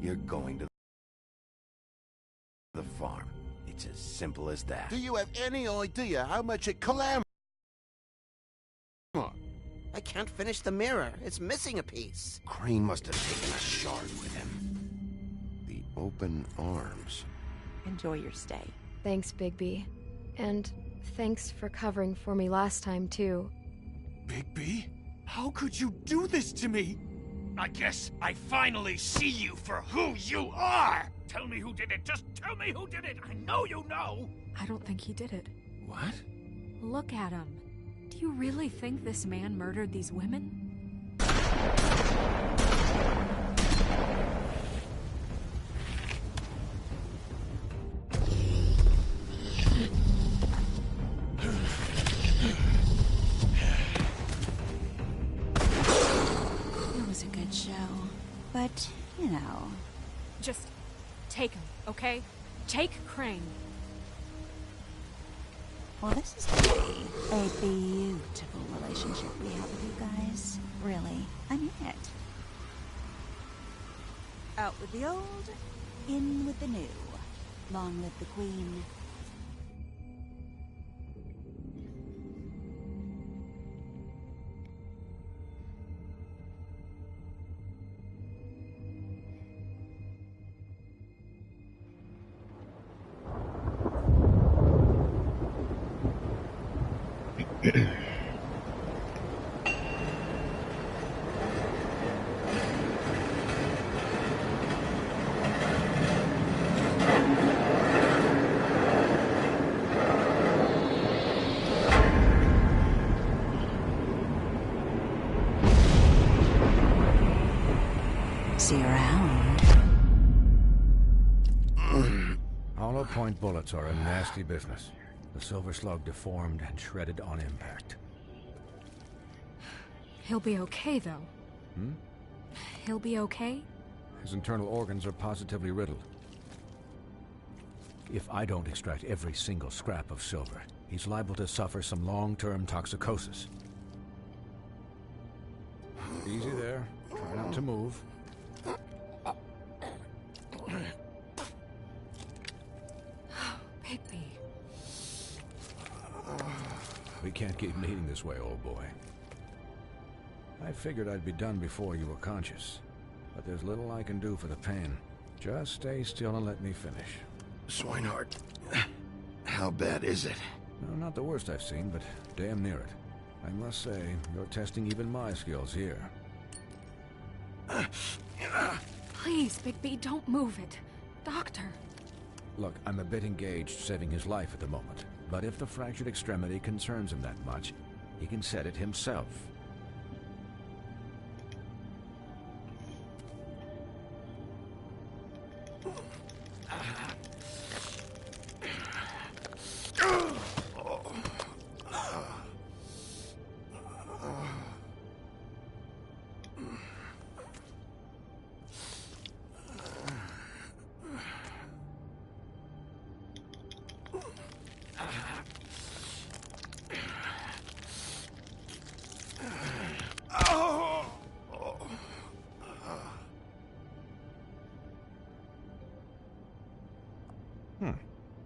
You're going to the farm. It's as simple as that. Do you have any idea how much it costs? I can't finish the mirror. It's missing a piece. Crane must have taken a shard with him. The open arms. Enjoy your stay. Thanks, Bigby. And thanks for covering for me last time, too. Bigby? How could you do this to me? I guess I finally see you for who you are! Tell me who did it! Just tell me who did it! I know you know! I don't think he did it. What? Look at him. Do you really think this man murdered these women? It was a good show. But, you know... Just take him, okay? Take Crane. Well, this is gonna be a beautiful relationship we have with you guys. Really, I mean it. Out with the old, in with the new. Long live the Queen. See you around. Hollow point bullets are a nasty business. The Silver Slug deformed and shredded on impact. He'll be okay, though. Hmm? He'll be okay? His internal organs are positively riddled. If I don't extract every single scrap of silver, he's liable to suffer some long-term toxicosis. Easy there. Try not to move. Bigby. We can't keep meeting this way, old boy. I figured I'd be done before you were conscious, but there's little I can do for the pain. Just stay still and let me finish. Swinehart, how bad is it? No, not the worst I've seen, but damn near it. I must say, you're testing even my skills here. Please, Bigby, don't move it. Doctor. Look, I'm a bit engaged saving his life at the moment, but if the fractured extremity concerns him that much, he can set it himself.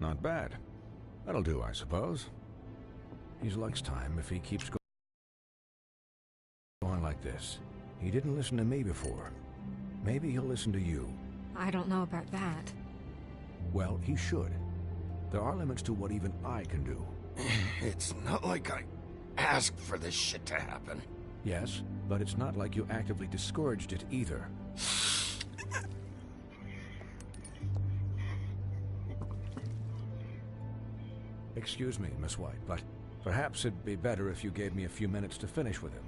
Not bad. That'll do, I suppose. He's Luck's time if he keeps going like this. He didn't listen to me before. Maybe he'll listen to you. I don't know about that. Well, he should. There are limits to what even I can do. It's not like I asked for this shit to happen. Yes, but it's not like you actively discouraged it either. Excuse me, Miss White, but perhaps it'd be better if you gave me a few minutes to finish with him.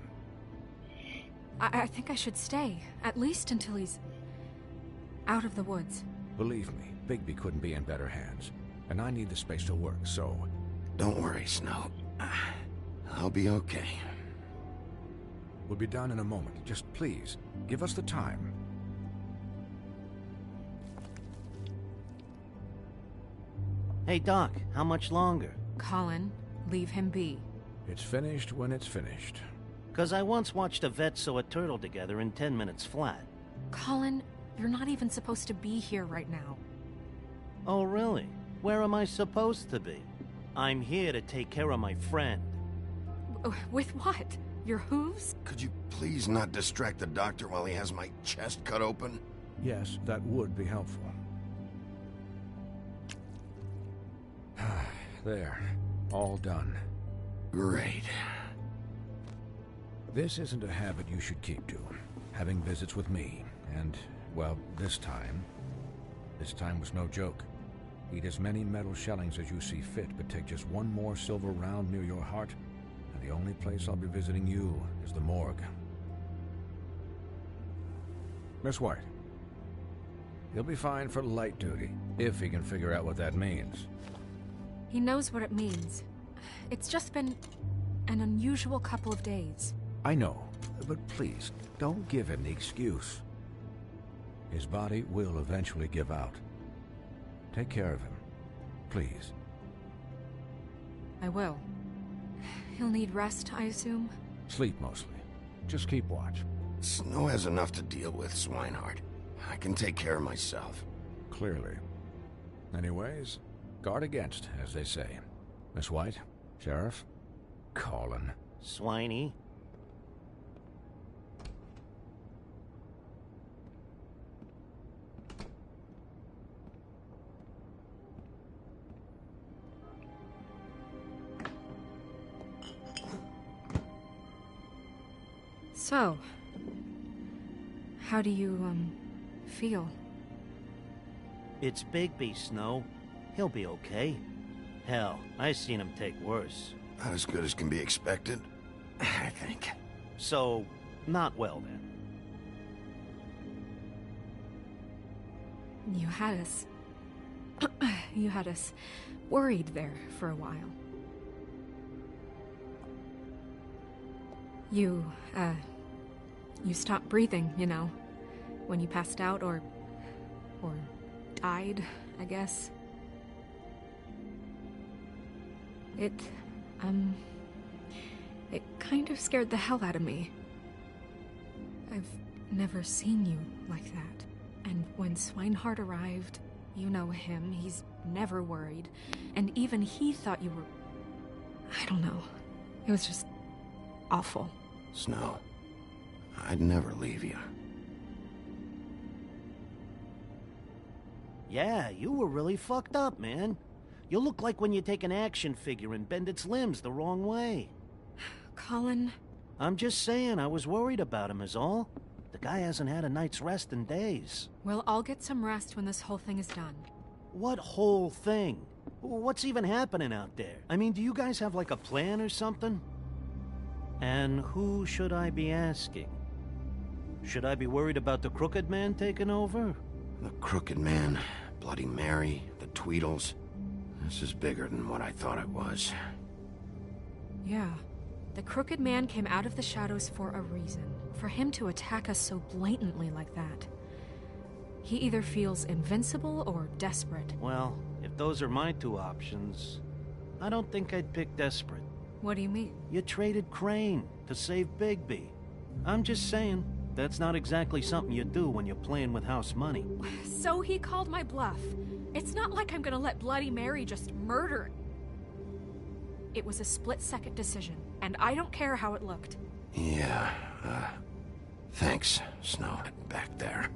I think I should stay, at least until he's out of the woods. Believe me, Bigby couldn't be in better hands, and I need the space to work, so... Don't worry, Snow. I'll be okay. We'll be done in a moment. Just please, give us the time. Hey, Doc, how much longer? Colin, leave him be. It's finished when it's finished. 'Cause I once watched a vet sew a turtle together in 10 minutes flat. Colin, You're not even supposed to be here right now. Oh, really? Where am I supposed to be? I'm here to take care of my friend. With what? Your hooves? Could you please not distract the doctor while he has my chest cut open? Yes, that would be helpful. There. All done. Great. This isn't a habit you should keep to. Having visits with me. And, well, this time was no joke. Eat as many metal shellings as you see fit, but take just one more silver round near your heart, and the only place I'll be visiting you is the morgue. Miss White. He'll be fine for light duty, if he can figure out what that means. He knows what it means. It's just been an unusual couple of days. I know, but please, don't give him the excuse. His body will eventually give out. Take care of him, please. I will. He'll need rest, I assume? Sleep mostly. Just keep watch. Snow has enough to deal with, Swinehart. I can take care of myself. Clearly. Anyways, guard against, as they say. Miss White, Sheriff, Colin. Swiney. So, how do you, feel? It's Bigby, Snow. He'll be okay. Hell, I've seen him take worse. Not as good as can be expected, I think. So, not well then. You had us... you had us worried there for a while. You stopped breathing, you know, when you passed out or died, I guess. It kind of scared the hell out of me. I've never seen you like that. And when Swinehart arrived, you know him, he's never worried. And even he thought you were... I don't know. It was just awful. Snow, I'd never leave you. Yeah, you were really fucked up, man. You look like when you take an action figure and bend its limbs the wrong way. Colin... I'm just saying, I was worried about him is all. The guy hasn't had a night's rest in days. Well, I'll get some rest when this whole thing is done. What whole thing? What's even happening out there? I mean, do you guys have like a plan or something? And who should I be asking? Should I be worried about the Crooked Man taking over? The Crooked Man, Bloody Mary, the Tweedles. This is bigger than what I thought it was. Yeah. The Crooked Man came out of the shadows for a reason. For him to attack us so blatantly like that. He either feels invincible or desperate. Well, if those are my two options, I don't think I'd pick desperate. What do you mean? You traded Crane to save Bigby. I'm just saying, that's not exactly something you do when you're playing with house money. So he called my bluff. It's not like I'm gonna let Bloody Mary just murder. It was a split-second decision, and I don't care how it looked. Yeah, thanks, Snow, back there.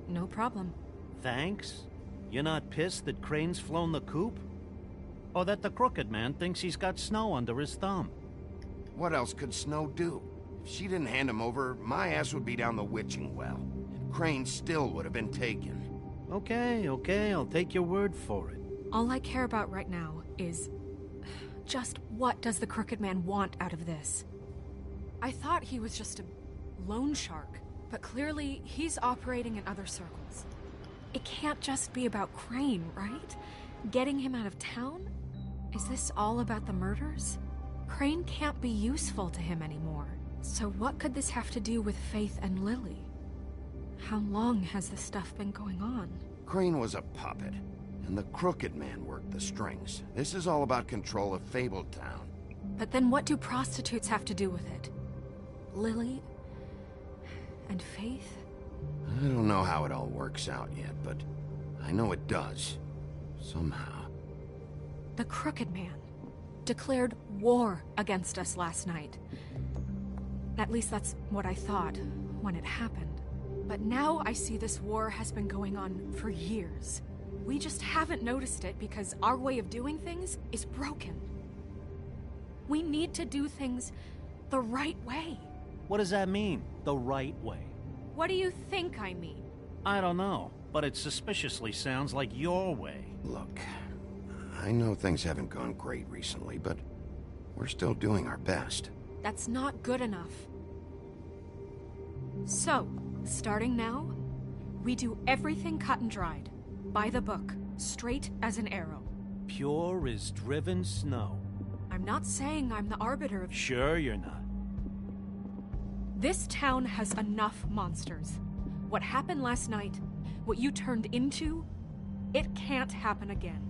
No problem. Thanks? You're not pissed that Crane's flown the coop? Or that the Crooked Man thinks he's got Snow under his thumb? What else could Snow do? If she didn't hand him over, my ass would be down the witching well. And Crane still would have been taken. Okay, I'll take your word for it. All I care about right now is... just what does the Crooked Man want out of this? I thought he was just a loan shark, but clearly he's operating in other circles. It can't just be about Crane, right? Getting him out of town? Is this all about the murders? Crane can't be useful to him anymore. So what could this have to do with Faith and Lily? How long has this stuff been going on? Crane was a puppet, and the Crooked Man worked the strings. This is all about control of Fabletown. But then what do prostitutes have to do with it? Lily? and faith. I don't know how it all works out yet, but I know it does. Somehow. The Crooked Man declared war against us last night. At least that's what I thought when it happened. But now I see this war has been going on for years. We just haven't noticed it because our way of doing things is broken. We need to do things the right way. What does that mean, the right way? What do you think I mean? I don't know, but it suspiciously sounds like your way. Look, I know things haven't gone great recently, but we're still doing our best. That's not good enough. So, starting now, we do everything cut and dried. By the book, straight as an arrow. Pure as driven snow. I'm not saying I'm the arbiter of... Sure you're not. This town has enough monsters. What happened last night, what you turned into, it can't happen again.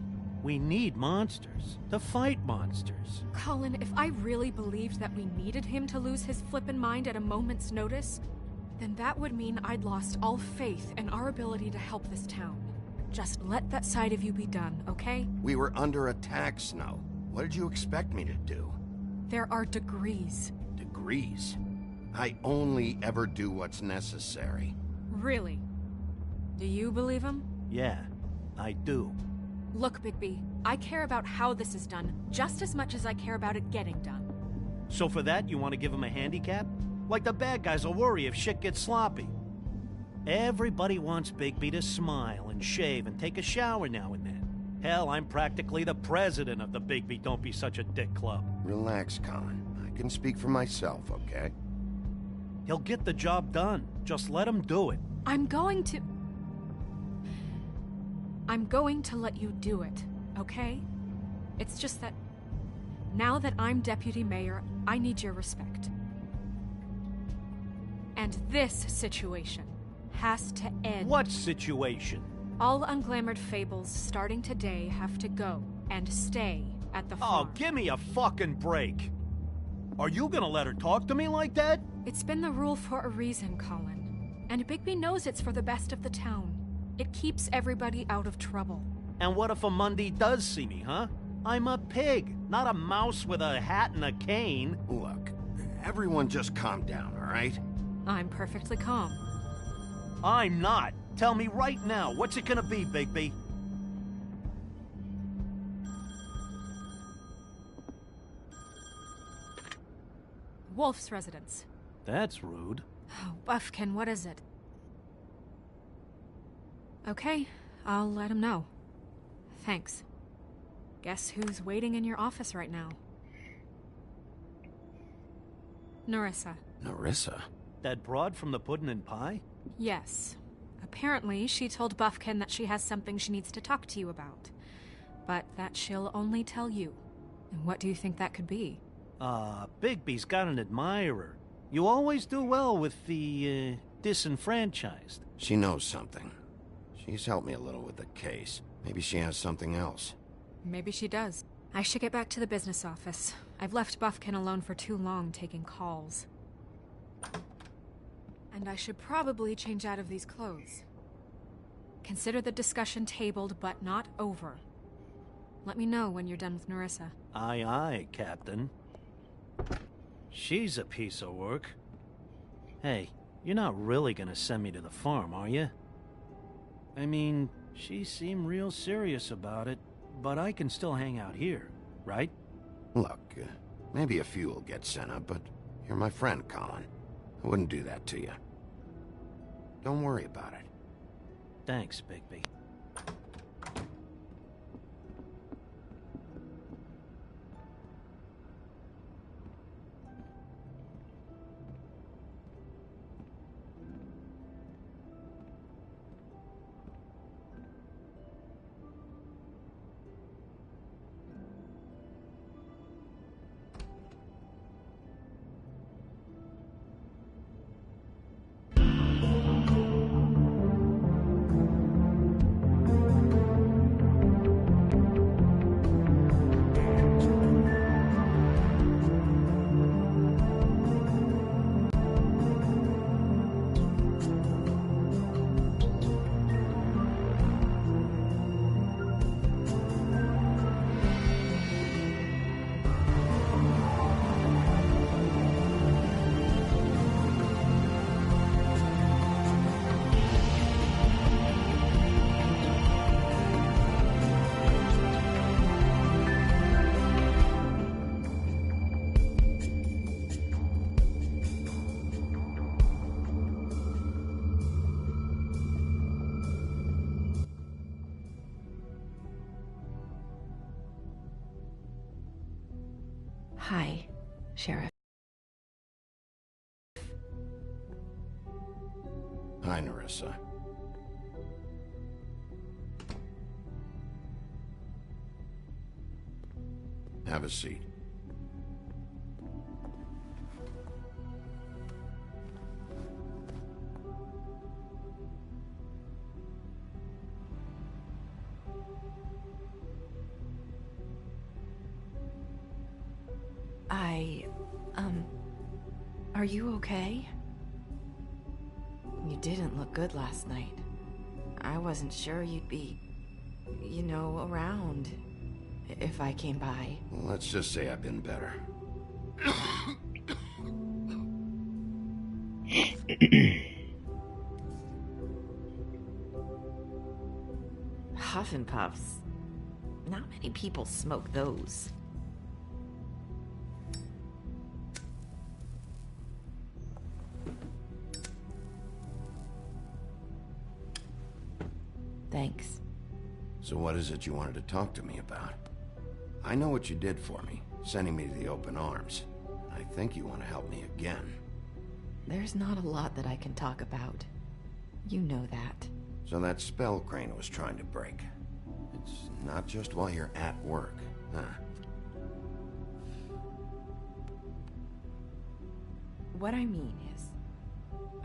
We need monsters to fight monsters. Colin, if I really believed that we needed him to lose his flippin' mind at a moment's notice, then that would mean I'd lost all faith in our ability to help this town. Just let that side of you be done, okay? We were under attack, Snow. What did you expect me to do? There are degrees. Degrees? I only ever do what's necessary. Really? Do you believe him? Yeah, I do. Look, Bigby, I care about how this is done just as much as I care about it getting done. So for that, you want to give him a handicap? Like the bad guys will worry if shit gets sloppy. Everybody wants Bigby to smile and shave and take a shower now and then. Hell, I'm practically the president of the Bigby Don't Be Such a Dick Club. Relax, Colin. I can speak for myself, okay? He'll get the job done. Just let him do it. I'm going to let you do it, okay? It's just that now that I'm deputy mayor, I need your respect. And this situation has to end. What situation? All unglamored fables starting today have to go and stay at the farm. Oh, give me a fucking break. Are you gonna let her talk to me like that? It's been the rule for a reason, Colin. And Bigby knows it's for the best of the town. It keeps everybody out of trouble. And what if a Mundy does see me, huh? I'm a pig, not a mouse with a hat and a cane. Look, everyone just calm down, all right? I'm perfectly calm. I'm not. Tell me right now, what's it gonna be, Bigby? Wolf's residence. That's rude. Oh, Buffkin, what is it? Okay, I'll let him know. Thanks. Guess who's waiting in your office right now? Nerissa. Nerissa? That broad from the Puddin' and Pie? Yes. Apparently, she told Buffkin that she has something she needs to talk to you about. But that she'll only tell you. And what do you think that could be? Bigby's got an admirer. You always do well with the, disenfranchised. She knows something. She's helped me a little with the case. Maybe she has something else. Maybe she does. I should get back to the business office. I've left Buffkin alone for too long taking calls. And I should probably change out of these clothes. Consider the discussion tabled, but not over. Let me know when you're done with Nerissa. Aye, aye, Captain. She's a piece of work. Hey, you're not really gonna send me to the farm, are you? I mean, she seemed real serious about it, but I can still hang out here, right? Look, maybe a few will get sent up, but you're my friend, Colin. I wouldn't do that to you. Don't worry about it. Thanks, Bigby. Hi, Sheriff. Hi, Nerissa. Have a seat. Are you okay? You didn't look good last night. I wasn't sure you'd be, you know, around if I came by. Well, let's just say I've been better. Huff and Puffs. Not many people smoke those. Thanks. So what is it you wanted to talk to me about? I know what you did for me, sending me to the Open Arms. I think you want to help me again. There's not a lot that I can talk about. You know that. So that spell Crane was trying to break. It's not just while you're at work, huh? What I mean is,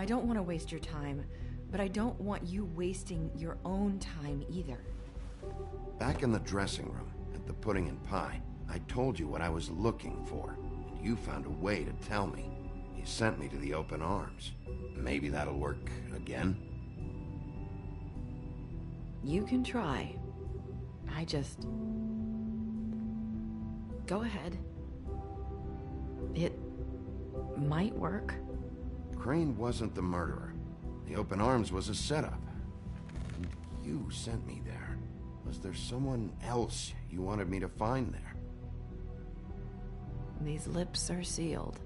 I don't want to waste your time, but I don't want you wasting your own time either. Back in the dressing room, at the Pudding and Pie, I told you what I was looking for, and you found a way to tell me. You sent me to the Open Arms. Maybe that'll work again? You can try. I just... Go ahead. It might work. Crane wasn't the murderer. The Open Arms was a setup. And you sent me there. Was there someone else you wanted me to find there? These lips are sealed.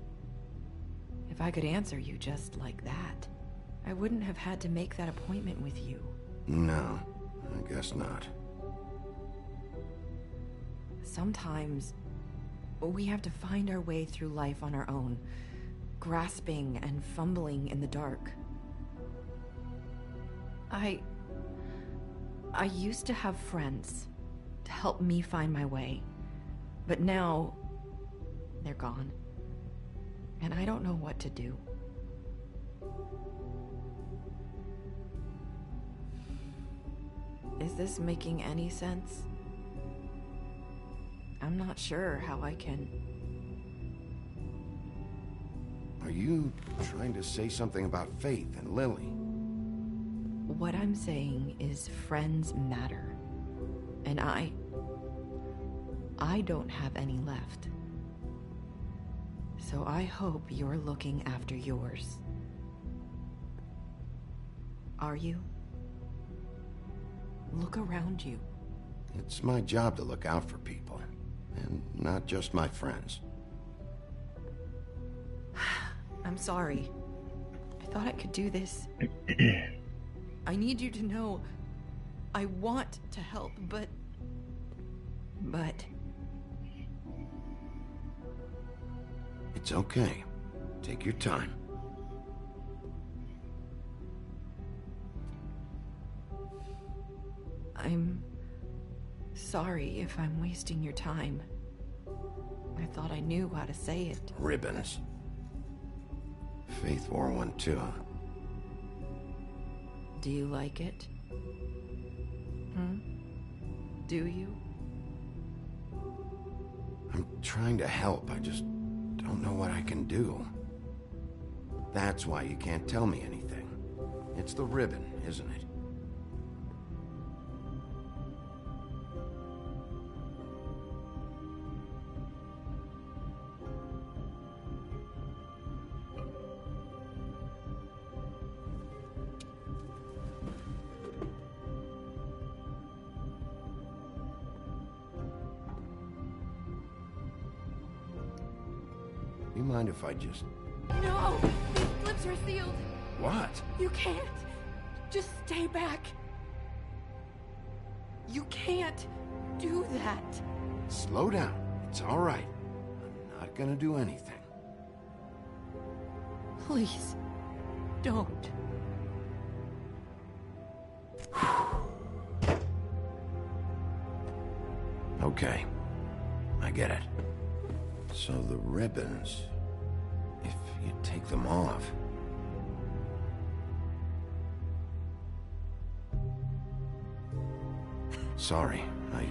If I could answer you just like that, I wouldn't have had to make that appointment with you. No, I guess not. Sometimes, we have to find our way through life on our own, grasping and fumbling in the dark. I used to have friends to help me find my way, but now they're gone, and I don't know what to do. Is this making any sense? I'm not sure how I can... Are you trying to say something about Faith and Lily? What I'm saying is friends matter. And I don't have any left. So I hope you're looking after yours. Are you? Look around you. It's my job to look out for people. And not just my friends. I'm sorry. I thought I could do this. I need you to know I want to help, but... It's okay. Take your time. I'm sorry if I'm wasting your time. I thought I knew how to say it. Ribbons. Faith wore one too. Do you like it? Do you? I'm trying to help. I just don't know what I can do. That's why you can't tell me anything. It's the ribbon, isn't it? You mind if I just... No! These lips are sealed! What? You can't! Just stay back! You can't do that! Slow down. It's all right. I'm Not gonna do anything. Please, don't. Okay, I get it. So the ribbons, if you take them off... Sorry, I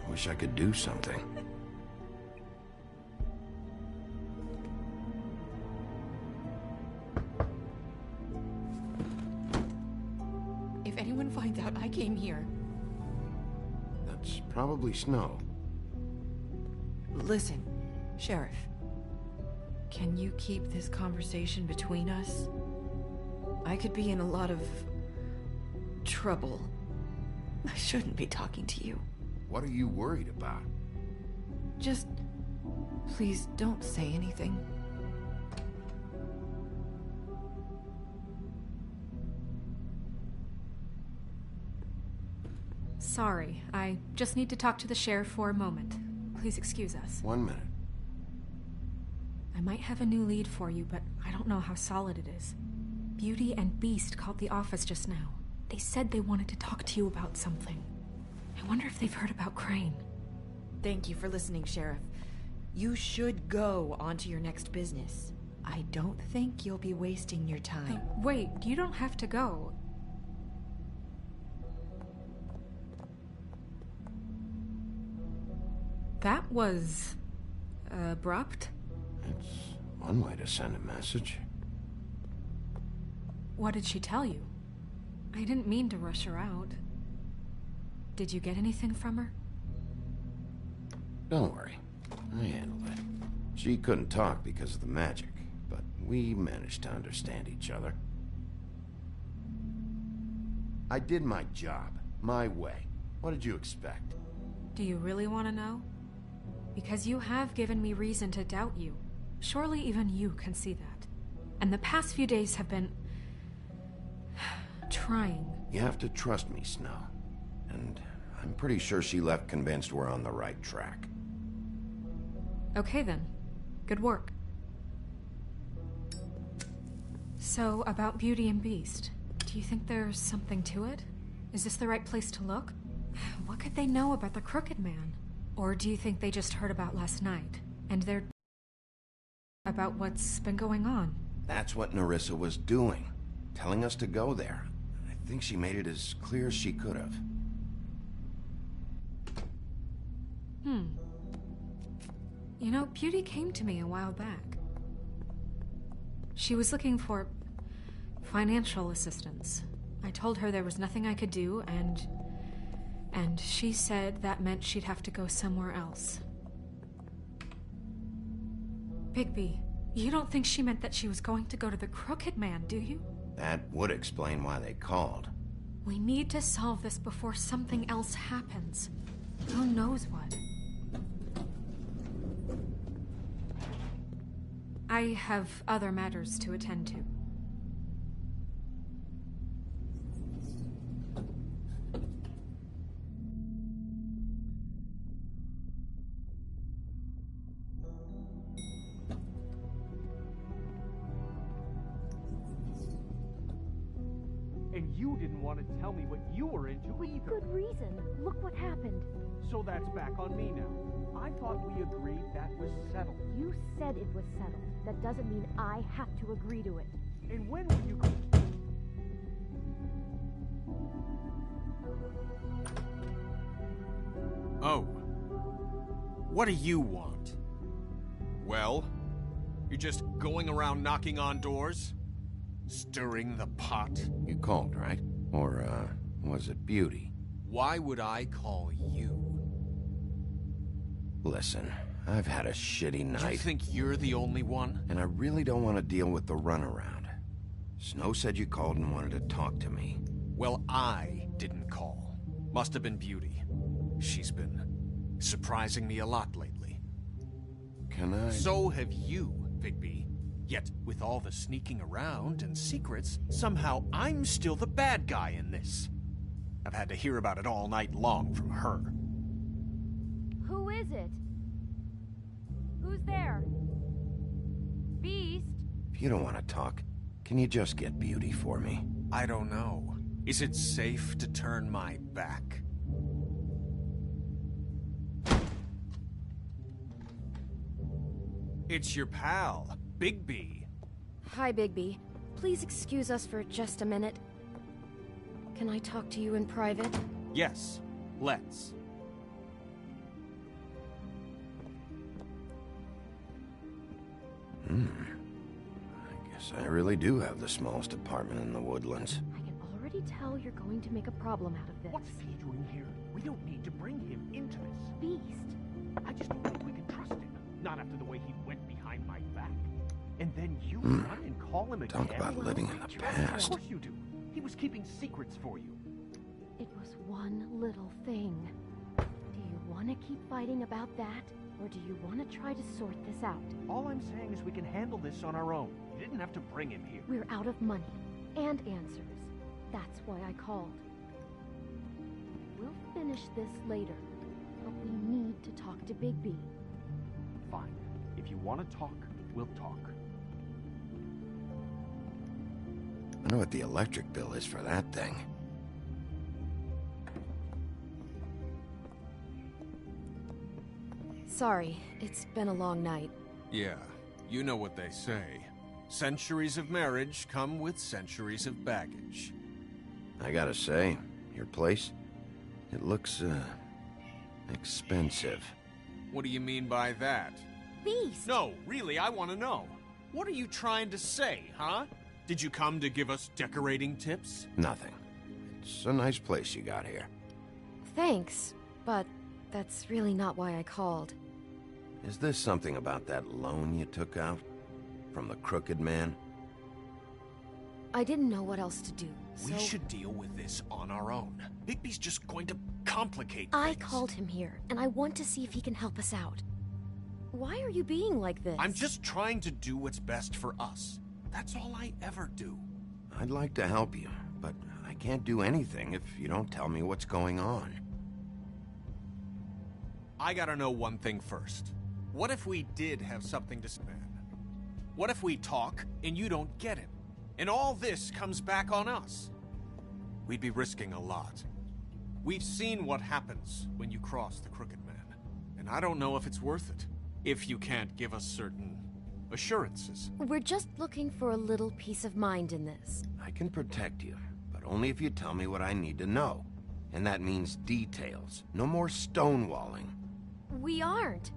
wish I could do something. If anyone finds out I came here... That's probably Snow. Listen, Sheriff. Can you keep this conversation between us? I could be in a lot of... trouble. I shouldn't be talking to you. What are you worried about? Just... please don't say anything. Sorry, I just need to talk to the sheriff for a moment. Please excuse us. 1 minute. I might have a new lead for you, but I don't know how solid it is. Beauty and Beast called the office just now. They said they wanted to talk to you about something. I wonder if they've heard about Crane. Thank you for listening, Sheriff. You should go on to your next business. I don't think you'll be wasting your time. Wait, you don't have to go. That was... abrupt? It's one way to send a message. What did she tell you? I didn't mean to rush her out. Did you get anything from her? Don't worry. I handled it. She couldn't talk because of the magic, but we managed to understand each other. I did my job, my way. What did you expect? Do you really want to know? Because you have given me reason to doubt you. Surely even you can see that. And the past few days have been... trying. You have to trust me, Snow. And I'm pretty sure she left convinced we're on the right track. Okay then. Good work. So, about Beauty and Beast, do you think there's something to it? Is this the right place to look? What could they know about the Crooked Man? Or do you think they just heard about last night, and they're... about what's been going on? That's what Nerissa was doing. Telling us to go there. I think she made it as clear as she could have. You know, Beauty came to me a while back. She was looking for... financial assistance. I told her there was nothing I could do, and she said that meant she'd have to go somewhere else. Bigby, you don't think she meant that she was going to go to the Crooked Man, do you? That would explain why they called. We need to solve this before something else happens. Who knows what? I have other matters to attend to. And you didn't want to tell me what you were into either. Good reason. Look what happened. So that's back on me now. I thought we agreed that was settled. You said it was settled. That doesn't mean I have to agree to it. And when were you... Oh. What do you want? Well, you're just going around knocking on doors? Stirring the pot? You called, right? Or, was it Beauty? Why would I call you? Listen, I've had a shitty night. You think you're the only one? And I really don't want to deal with the runaround. Snow said you called and wanted to talk to me. Well, I didn't call. Must have been Beauty. She's been surprising me a lot lately. Can I... So have you, Bigby. Yet, with all the sneaking around and secrets, somehow I'm still the bad guy in this. I've had to hear about it all night long from her. Who is it? Who's there? Beast? If you don't want to talk, can you just get Beauty for me? I don't know. Is it safe to turn my back? It's your pal, Bigby. Hi, Bigby. Please excuse us for just a minute. Can I talk to you in private? Yes, let's. I guess I really do have the smallest apartment in the Woodlands. I can already tell you're going to make a problem out of this. What's he doing here? We don't need to bring him into this. Beast? I just don't think we can trust him. Not after the way he went behind my back. And then you run and call him again? Talk about living in the Of past. course you do. He was keeping secrets for you. It was one little thing. Do you want to keep fighting about that? Or do you want to try to sort this out? All I'm saying is we can handle this on our own. You didn't have to bring him here. We're out of money and answers. That's why I called. We'll finish this later, but we need to talk to Bigby. Fine. If you want to talk, we'll talk. I know what the electric bill is for that thing. Sorry, it's been a long night. Yeah, you know what they say. Centuries of marriage come with centuries of baggage. I gotta say, your place, it looks, expensive. What do you mean by that? Beast! No, really, I want to know. What are you trying to say, huh? Did you come to give us decorating tips? Nothing. It's a nice place you got here. Thanks, but that's really not why I called. Is this something about that loan you took out? From the Crooked Man? I didn't know what else to do, so... We should deal with this on our own. Bigby's just going to complicate I things. called him here, and I want to see if he can help us out. Why are you being like this? I'm just trying to do what's best for us. That's all I ever do. I'd like to help you, but I can't do anything if you don't tell me what's going on. I gotta know one thing first. What if we did have something to spend? What if we talk and you don't get it? And all this comes back on us? We'd be risking a lot. We've seen what happens when you cross the Crooked Man, and I don't know if it's worth it, if you can't give us certain assurances. We're just looking for a little peace of mind in this. I can protect you, but only if you tell me what I need to know. And that means details. No more stonewalling. We aren't.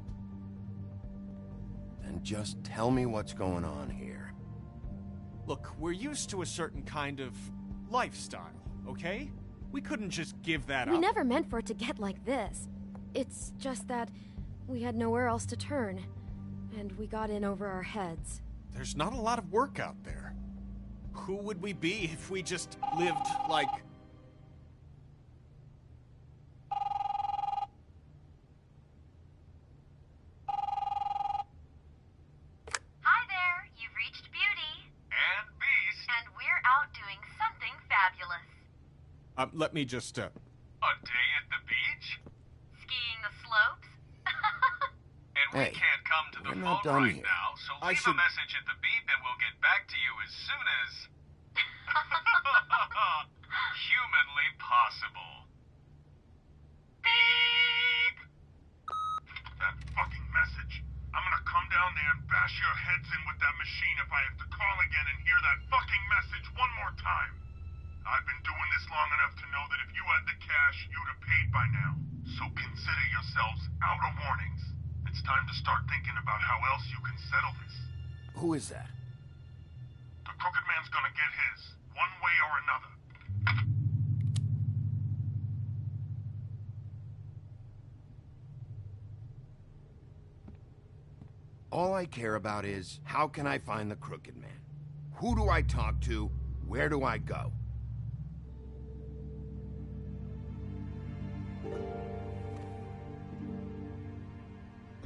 Then just tell me what's going on here. Look, we're used to a certain kind of lifestyle, okay? We couldn't just give that up. We never meant for it to get like this. It's just that we had nowhere else to turn, and we got in over our heads. There's not a lot of work out there. Who would we be if we just lived like... Hi there, you've reached Beauty. And Beast. And we're out doing something fabulous. Let me just, A day at the beach? Skiing the slopes? And we Hey, can't come to the we're phone not done right here. now, so I leave should- a message at the beep and we'll get back to you as soon as... humanly possible. Beep! That fucking message. I'm gonna come down there and bash your heads in with that machine if I have to call again and hear that fucking message one more time. I've been doing this long enough to know that if you had the cash, you'd have paid by now. So consider yourselves out of warnings. It's time to start thinking about how else you can settle this. Who is that? The Crooked Man's gonna get his, one way or another. All I care about is, how can I find the Crooked Man? Who do I talk to? Where do I go?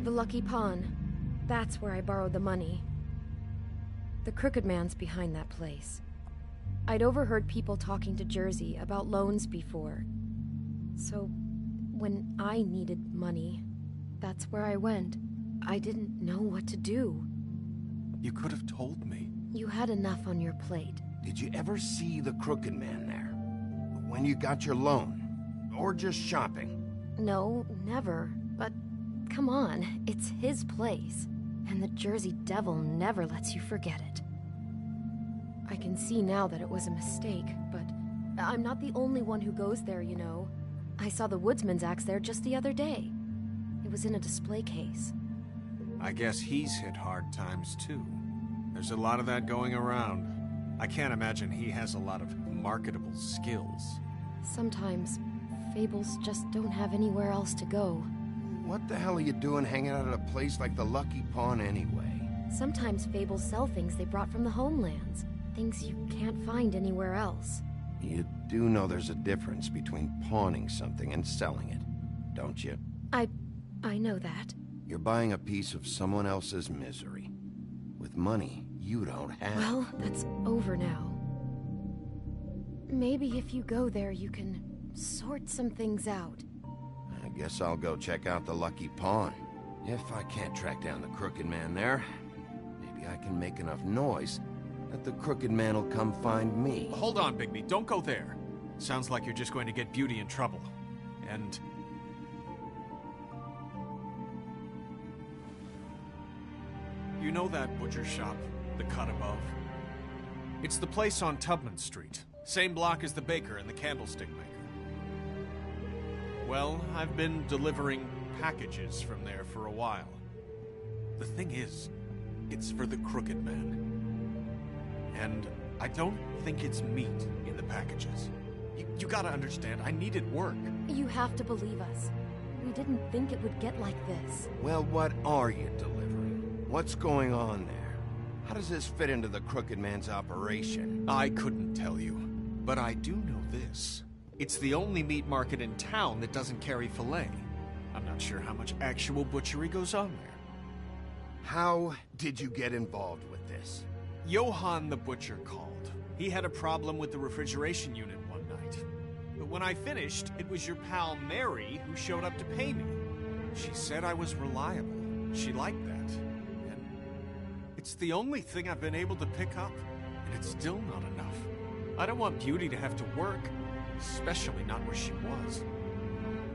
The Lucky Pawn. That's where I borrowed the money. The Crooked Man's behind that place. I'd overheard people talking to Jersey about loans before. So, when I needed money, that's where I went. I didn't know what to do. You could have told me. You had enough on your plate. Did you ever see the Crooked Man there? When you got your loan? Or just shopping? No, never. But come on, it's his place. And the Jersey Devil never lets you forget it. I can see now that it was a mistake, but I'm not the only one who goes there, you know. I saw the Woodsman's axe there just the other day. It was in a display case. I guess he's hit hard times too. There's a lot of that going around. I can't imagine he has a lot of marketable skills. Sometimes, fables just don't have anywhere else to go. What the hell are you doing hanging out at a place like the Lucky Pawn anyway? Sometimes fables sell things they brought from the homelands. Things you can't find anywhere else. You do know there's a difference between pawning something and selling it, don't you? I know that. You're buying a piece of someone else's misery. With money you don't have. Well, that's over now. Maybe if you go there, you can sort some things out. I guess I'll go check out the Lucky Pawn. If I can't track down the Crooked Man there, maybe I can make enough noise that the Crooked Man will come find me. Hold on, Bigby. Don't go there. Sounds like you're just going to get Beauty in trouble. And... you know that butcher shop, the cut above? It's the place on Tubman Street. Same block as the baker and the candlestick maker. Well, I've been delivering packages from there for a while. The thing is, it's for the Crooked Man. And I don't think it's meat in the packages. You gotta understand, I needed work. You have to believe us. We didn't think it would get like this. Well, what are you delivering? What's going on there? How does this fit into the Crooked Man's operation? I couldn't tell you, but I do know this. It's the only meat market in town that doesn't carry filet. I'm not sure how much actual butchery goes on there. How did you get involved with this? Johann the butcher called. He had a problem with the refrigeration unit one night. But when I finished, it was your pal Mary who showed up to pay me. She said I was reliable. She liked that. And it's the only thing I've been able to pick up, and it's still not enough. I don't want Beauty to have to work, especially not where she was.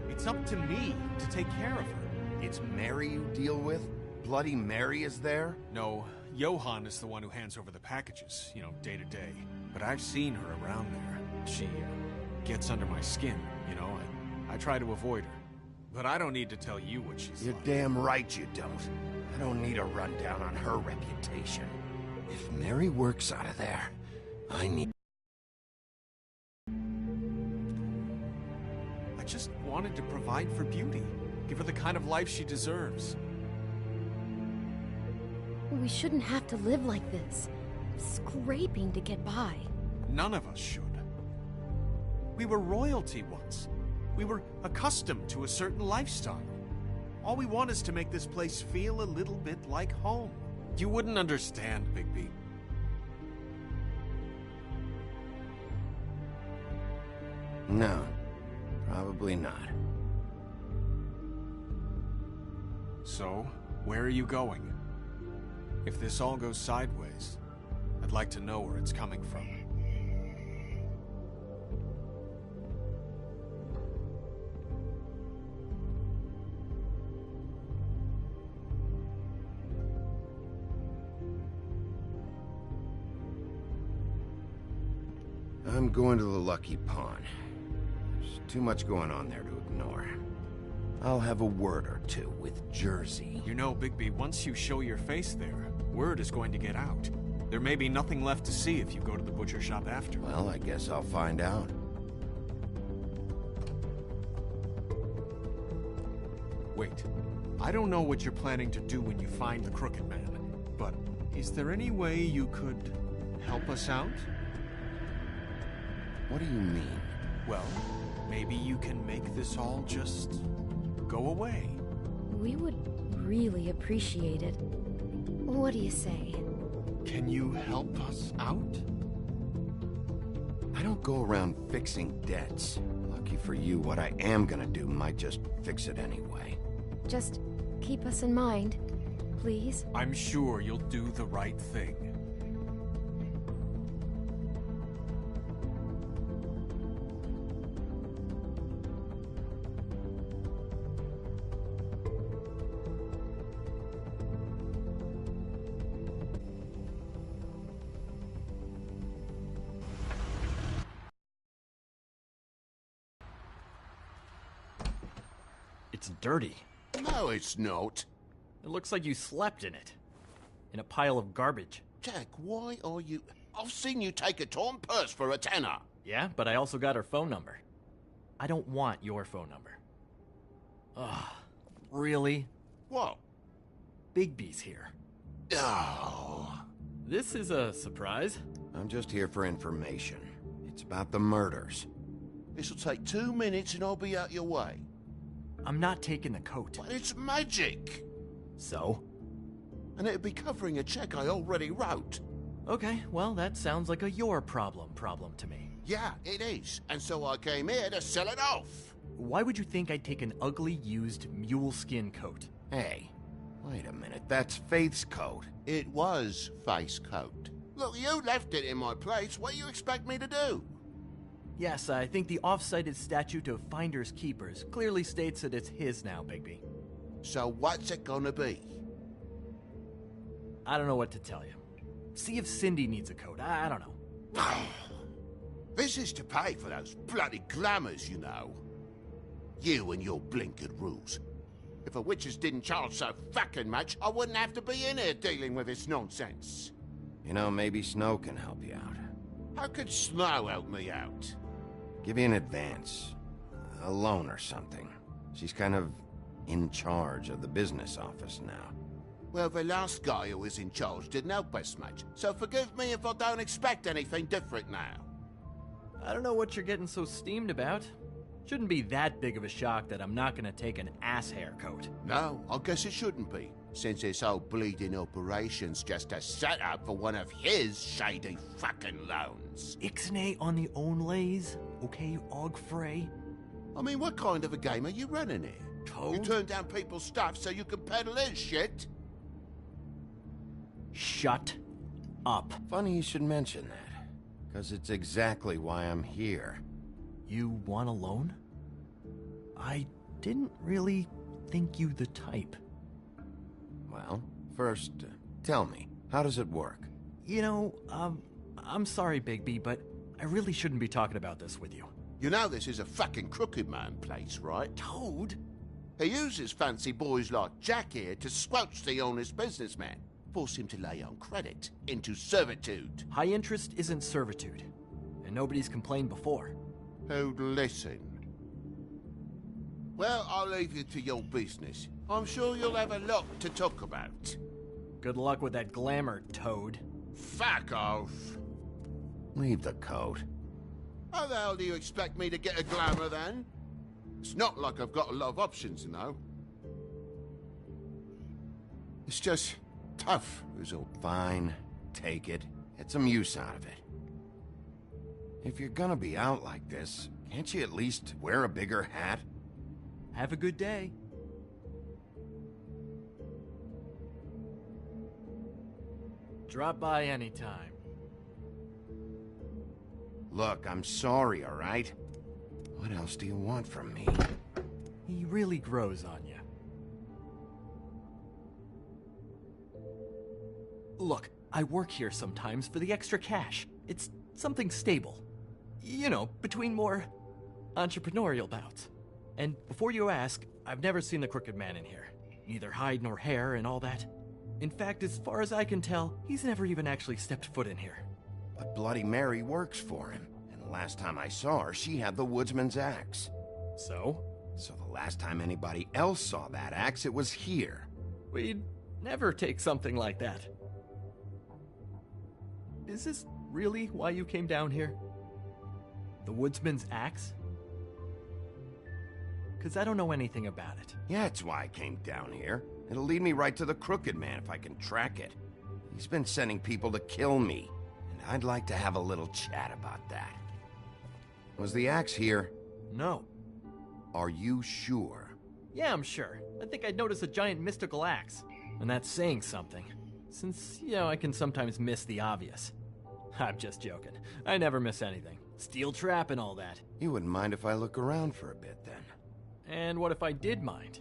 It's up to me to take care of her. It's Mary you deal with? Bloody Mary is there? No, Johann is the one who hands over the packages, you know, day to day. But I've seen her around there. She gets under my skin, you know, and I try to avoid her. But I don't need to tell you what she's You're like. damn right you don't. I don't need a rundown on her reputation. If Mary works out of there, I need... I just wanted to provide for Beauty. Give her the kind of life she deserves. We shouldn't have to live like this. Scraping to get by. None of us should. We were royalty once. We were accustomed to a certain lifestyle. All we want is to make this place feel a little bit like home. You wouldn't understand, Bigby. No, probably not. So, where are you going? If this all goes sideways, I'd like to know where it's coming from. I'm going to the Lucky Pawn. There's too much going on there to ignore. I'll have a word or two with Jersey. You know, Bigby, once you show your face there, word is going to get out. There may be nothing left to see if you go to the butcher shop after. Well, I guess I'll find out. Wait, I don't know what you're planning to do when you find the Crooked Man, but is there any way you could help us out? What do you mean? Well, maybe you can make this all just go away. We would really appreciate it. What do you say? Can you help us out? I don't go around fixing debts. Lucky for you, what I am gonna do might just fix it anyway. Just keep us in mind. Please? I'm sure you'll do the right thing. It's dirty. No, it's not. It looks like you slept in it. In a pile of garbage. Jack, why are you... I've seen you take a torn purse for a tenner. Yeah, but I also got her phone number. I don't want your phone number. Ugh. Really? What? Bigby's here. Oh. This is a surprise. I'm just here for information. It's about the murders. This'll take 2 minutes and I'll be out your way. I'm not taking the coat. But it's magic. So? And it'd be covering a check I already wrote. Okay, well, that sounds like a your problem to me. Yeah, it is. And so I came here to sell it off. Why would you think I'd take an ugly, used mule skin coat? Hey, wait a minute. That's Faith's coat. It was Faith's coat. Look, you left it in my place. What do you expect me to do? Yes, I think the off-cited statute of Finders Keepers clearly states that it's his now, Bigby. So what's it gonna be? I don't know what to tell you. See if Cindy needs a coat. I don't know. This is to pay for those bloody glamours, you know. You and your blinkered rules. If the witches didn't charge so fucking much, I wouldn't have to be in here dealing with this nonsense. You know, maybe Snow can help you out. How could Snow help me out? Give you an advance. A loan or something. She's kind of in charge of the business office now. Well, the last guy who was in charge didn't help us much, so forgive me if I don't expect anything different now. I don't know what you're getting so steamed about. Shouldn't be that big of a shock that I'm not gonna take an ass hair coat. No, I guess it shouldn't be, since this whole bleeding operation's just a setup for one of his shady fucking loans. Ixnay on the own lays, okay, Og Frey? I mean, what kind of a game are you running here? Toad? You turn down people's stuff so you can peddle his shit? Shut up. Funny you should mention that, because it's exactly why I'm here. You want a loan? I didn't really think you the type. Well, first, tell me, how does it work? You know, I'm sorry, Bigby, but I really shouldn't be talking about this with you. You know this is a fucking crooked man place, right? Toad? He uses fancy boys like Jack here to squelch the honest businessman. Force him to lay on credit into servitude. High interest isn't servitude, and nobody's complained before. Who'd listen? Well, I'll leave you to your business. I'm sure you'll have a lot to talk about. Good luck with that glamour, Toad. Fuck off. Leave the coat. How the hell do you expect me to get a glamour then? It's not like I've got a lot of options, you know. It's just tough, is all. Fine, take it. Get some use out of it. If you're gonna be out like this, can't you at least wear a bigger hat? Have a good day. Drop by anytime. Look, I'm sorry, all right? What else do you want from me? He really grows on you. Look, I work here sometimes for the extra cash. It's something stable. You know, between more entrepreneurial bouts. And before you ask, I've never seen the Crooked Man in here. Neither hide nor hair and all that. In fact, as far as I can tell, he's never even actually stepped foot in here. But Bloody Mary works for him. And the last time I saw her, she had the woodsman's axe. So? So the last time anybody else saw that axe, it was here. We'd never take something like that. Is this really why you came down here? The woodsman's axe? Because I don't know anything about it. Yeah, it's why I came down here. It'll lead me right to the Crooked Man if I can track it. He's been sending people to kill me, and I'd like to have a little chat about that. Was the axe here? No. Are you sure? Yeah, I'm sure. I think I'd notice a giant mystical axe. And that's saying something, since, I can sometimes miss the obvious. I'm just joking. I never miss anything. Steel trap and all that. You wouldn't mind if I look around for a bit, then? And what if I did mind?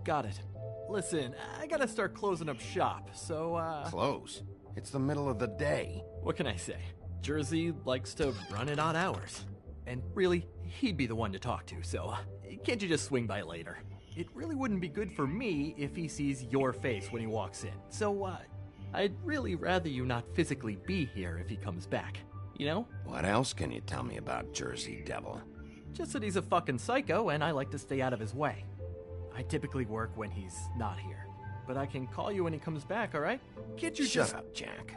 Got it. Listen, I gotta start closing up shop, so, Close? It's the middle of the day. What can I say? Jersey likes to run at odd hours. And really, he'd be the one to talk to, so can't you just swing by later? It really wouldn't be good for me if he sees your face when he walks in, so, I'd really rather you not physically be here if he comes back, you know? What else can you tell me about Jersey Devil? Just that he's a fucking psycho and I like to stay out of his way. I typically work when he's not here, but I can call you when he comes back, alright? Can't you Shut up, Jack.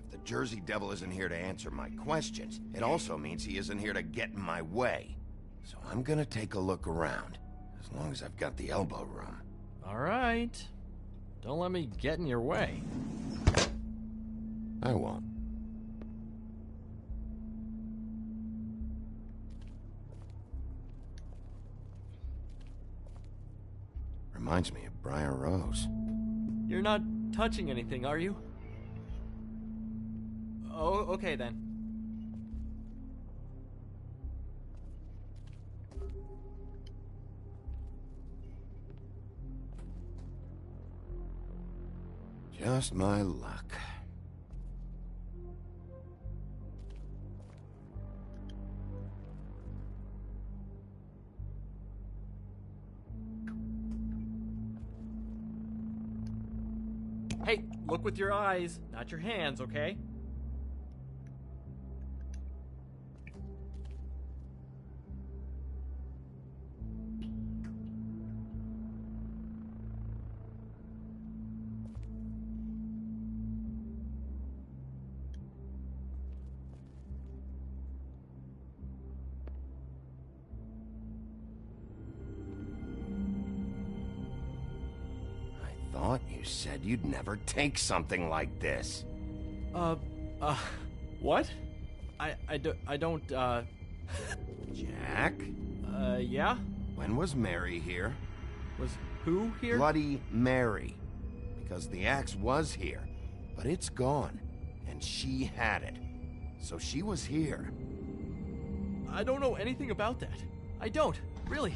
If the Jersey Devil isn't here to answer my questions, it also means he isn't here to get in my way. So I'm gonna take a look around, as long as I've got the elbow room. Alright. Don't let me get in your way. I won't. Reminds me of Briar Rose. You're not touching anything, are you? Oh, okay then. Just my luck. Hey, look with your eyes, not your hands, okay? You said you'd never take something like this. What? I don't, Jack? Yeah? When was Mary here? Was who here? Bloody Mary. Because the axe was here, but it's gone, and she had it. So she was here. I don't know anything about that. I don't, really.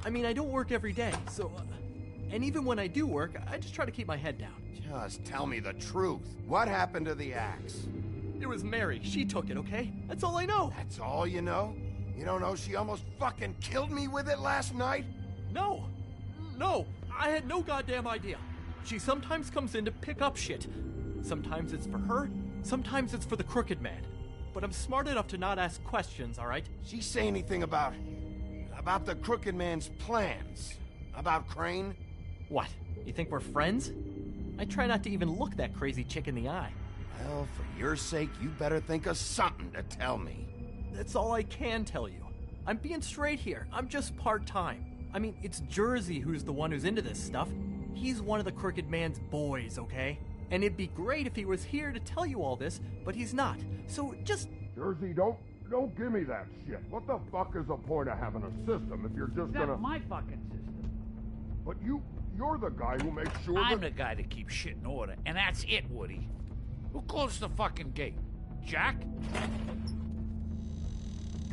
I mean, I don't work every day, so... And even when I do work, I just try to keep my head down. Just tell me the truth. What happened to the axe? It was Mary. She took it, okay? That's all I know. That's all you know? You don't know she almost fucking killed me with it last night? No. No. I had no goddamn idea. She sometimes comes in to pick up shit. Sometimes it's for her. Sometimes it's for the Crooked Man. But I'm smart enough to not ask questions, all right? She say anything about the Crooked Man's plans? About Crane? What? You think we're friends? I try not to even look that crazy chick in the eye. Well, for your sake, you better think of something to tell me. That's all I can tell you. I'm being straight here. I'm just part-time. I mean, it's Jersey who's the one who's into this stuff. He's one of the Crooked Man's boys, okay? And it'd be great if he was here to tell you all this, but he's not. So just... Jersey, don't give me that shit. What the fuck is the point of having a system if you're just gonna... That's my fucking system. But you're the guy who makes sure I'm the guy that keeps shit in order, and that's it, Woody. Who closed the fucking gate? Jack?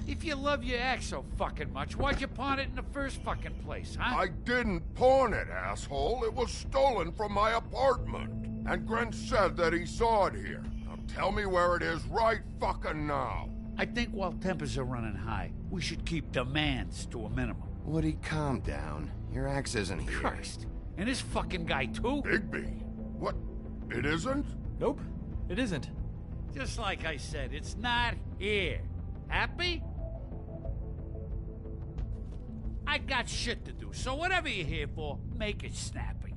If you love your ex so fucking much, why'd you pawn it in the first fucking place, huh? I didn't pawn it, asshole. It was stolen from my apartment. And Grant said that he saw it here. Now tell me where it is right fucking now. I think while tempers are running high, we should keep demands to a minimum. Woody, calm down. Your axe isn't here. Christ. And this fucking guy, too? Bigby? What? It isn't? Nope, it isn't. Just like I said, it's not here. Happy? I got shit to do, so whatever you're here for, make it snappy.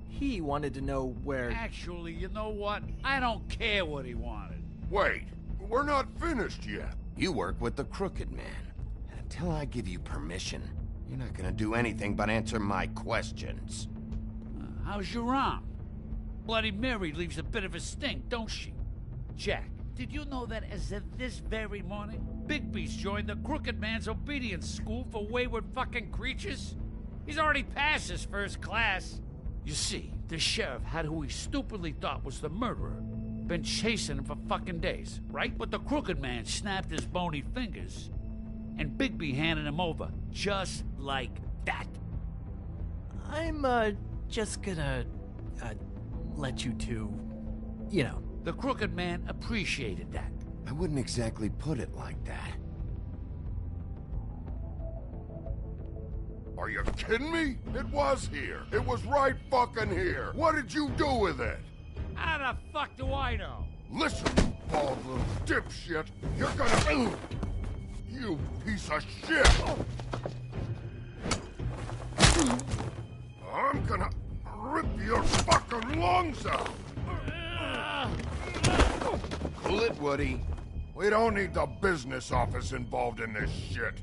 He wanted to know where... Actually, you know what? I don't care what he wanted. Wait, we're not finished yet. You work with the Crooked Man. And until I give you permission, you're not gonna do anything but answer my questions. How's your arm? Bloody Mary leaves a bit of a stink, don't she? Jack, did you know that as of this very morning, Bigby's joined the Crooked Man's obedience school for wayward fucking creatures. He's already passed his first class. You see, the sheriff had who he stupidly thought was the murderer. Been chasing him for fucking days, right? But the Crooked Man snapped his bony fingers, and Bigby handed him over, just like that. I'm, just gonna, let you two, you know. The Crooked Man appreciated that. I wouldn't exactly put it like that. Are you kidding me? It was here. It was right fucking here. What did you do with it? How the fuck do I know? Listen, you bald little dipshit. You're gonna... You piece of shit! I'm gonna rip your fucking lungs out! Cool it, Woody. We don't need the business office involved in this shit.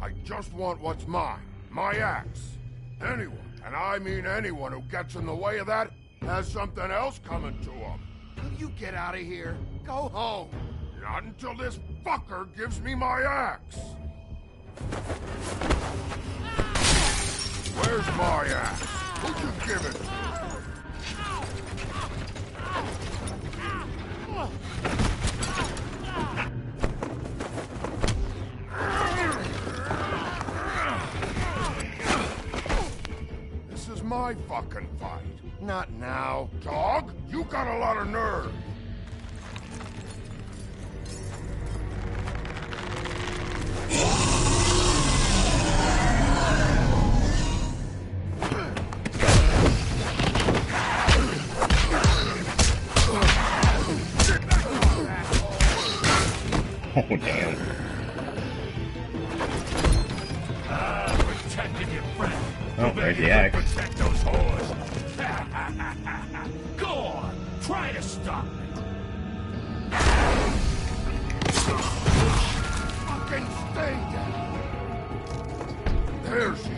I just want what's mine. My axe. Anyone, and I mean anyone who gets in the way of that, has something else coming to them. Will you get out of here? Go home. Not until this fucker gives me my axe. Where's my axe? Who'd you give it to? This is my fucking fight. Not now. Dog, you got a lot of nerve. Oh, damn. Protecting your friend. Oh, there's the axe. Protect those whores. Go on. Try to stop me. Fucking stay down. There she is.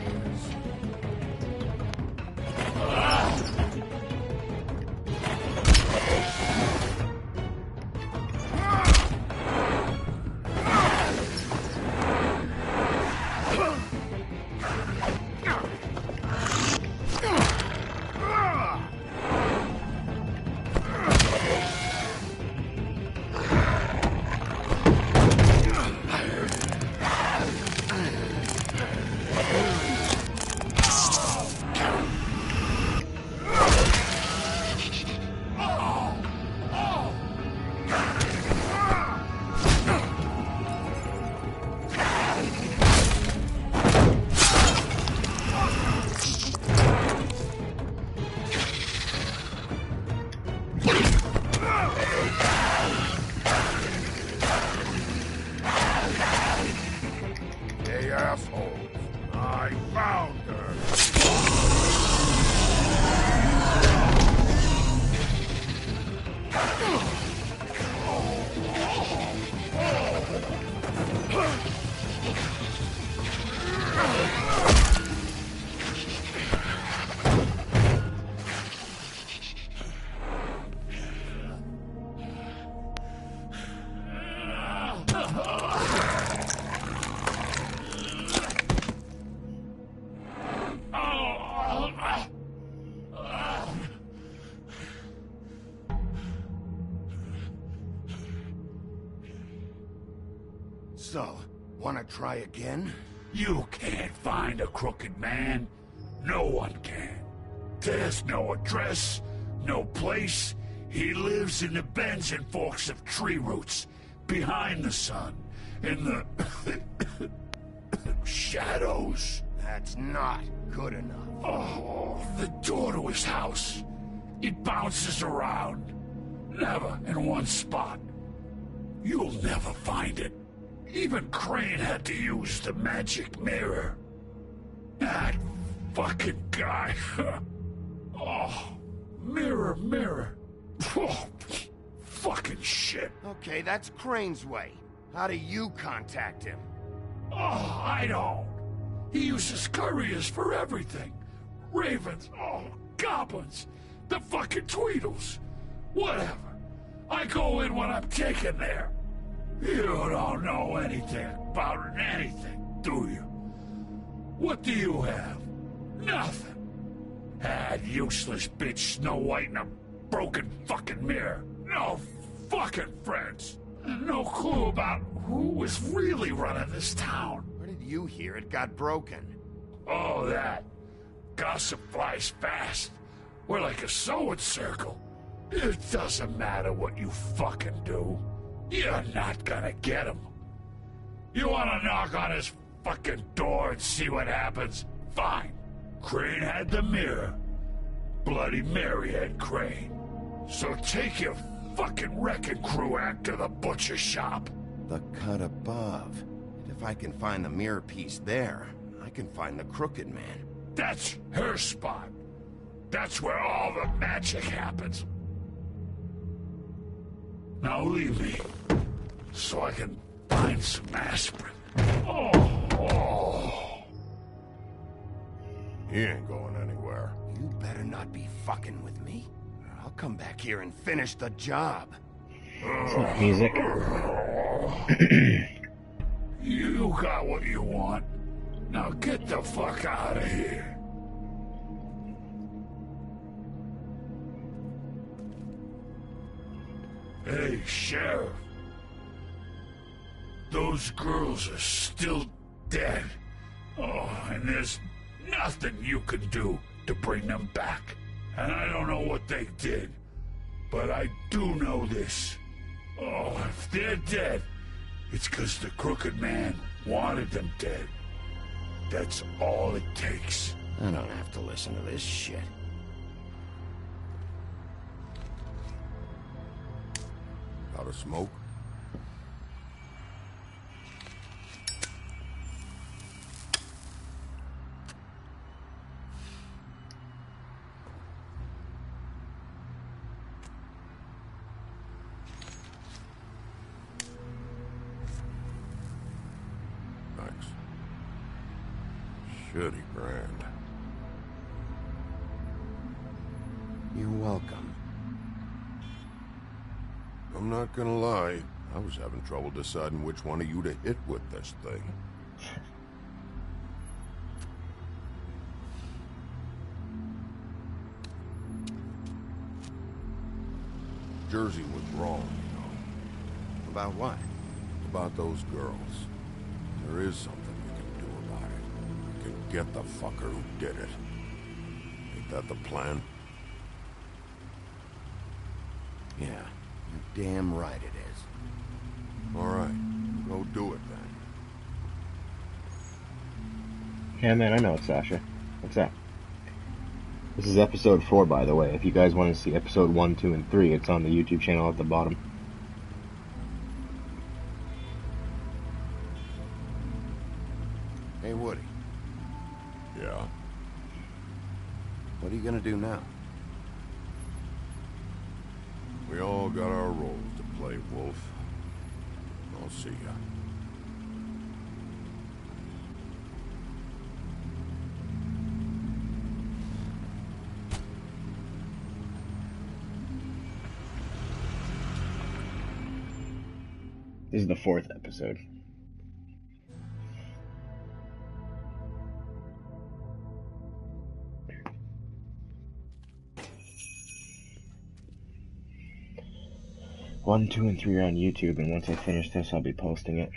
Hey, assholes. I found her. So, wanna try again? You can't find a Crooked Man. No one can. There's no address, no place. He lives in the bends and forks of tree roots, behind the sun, in the shadows. That's not good enough. Oh, the door to his house. It bounces around. Never in one spot. You'll never find it. Even Crane had to use the magic mirror. That fucking guy. Oh, mirror, mirror. Oh, fucking shit. Okay, that's Crane's way. How do you contact him? Oh, I don't. He uses couriers for everything. Ravens, oh, goblins, the fucking Tweedles. Whatever. I go in when I'm taken there. You don't know anything about anything, do you? What do you have? Nothing. Had useless bitch Snow White and a broken fucking mirror. No fucking friends. And no clue about who was really running this town. Where did you hear it got broken? Oh, that. Gossip flies fast. We're like a sewing circle. It doesn't matter what you fucking do. You're not gonna get him. You wanna knock on his fucking door and see what happens? Fine. Crane had the mirror. Bloody Mary had Crane. So take your fucking wrecking crew act to the butcher shop. The cut above. If I can find the mirror piece there, I can find the Crooked Man. That's her spot. That's where all the magic happens. Now leave me, so I can find some aspirin. Oh. He ain't going anywhere. You better not be fucking with me. I'll come back here and finish the job. It's not music. You got what you want. Now get the fuck out of here. Hey, Sheriff. Those girls are still dead. Oh, and there's nothing you can do to bring them back. And I don't know what they did, but I do know this. Oh, if they're dead, it's because the Crooked Man wanted them dead. That's all it takes. I don't have to listen to this shit. Got a smoke? Thanks. Shitty brand. You're welcome. I'm not gonna lie, I was having trouble deciding which one of you to hit with this thing. Jersey was wrong, you know. About what? About those girls. There is something you can do about it. You can get the fucker who did it. Ain't that the plan? Yeah. You're damn right it is. All right, go do it then. Yeah, man, I know it's Sasha. What's that? This is episode 4, by the way. If you guys want to see episode 1, 2, and 3, it's on the YouTube channel at the bottom. Hey, Woody. Yeah? What are you gonna do now? We all got our roles to play, Wolf. I'll see ya. This is the 4th episode. One, 2, and 3 are on YouTube, and once I finish this, I'll be posting it.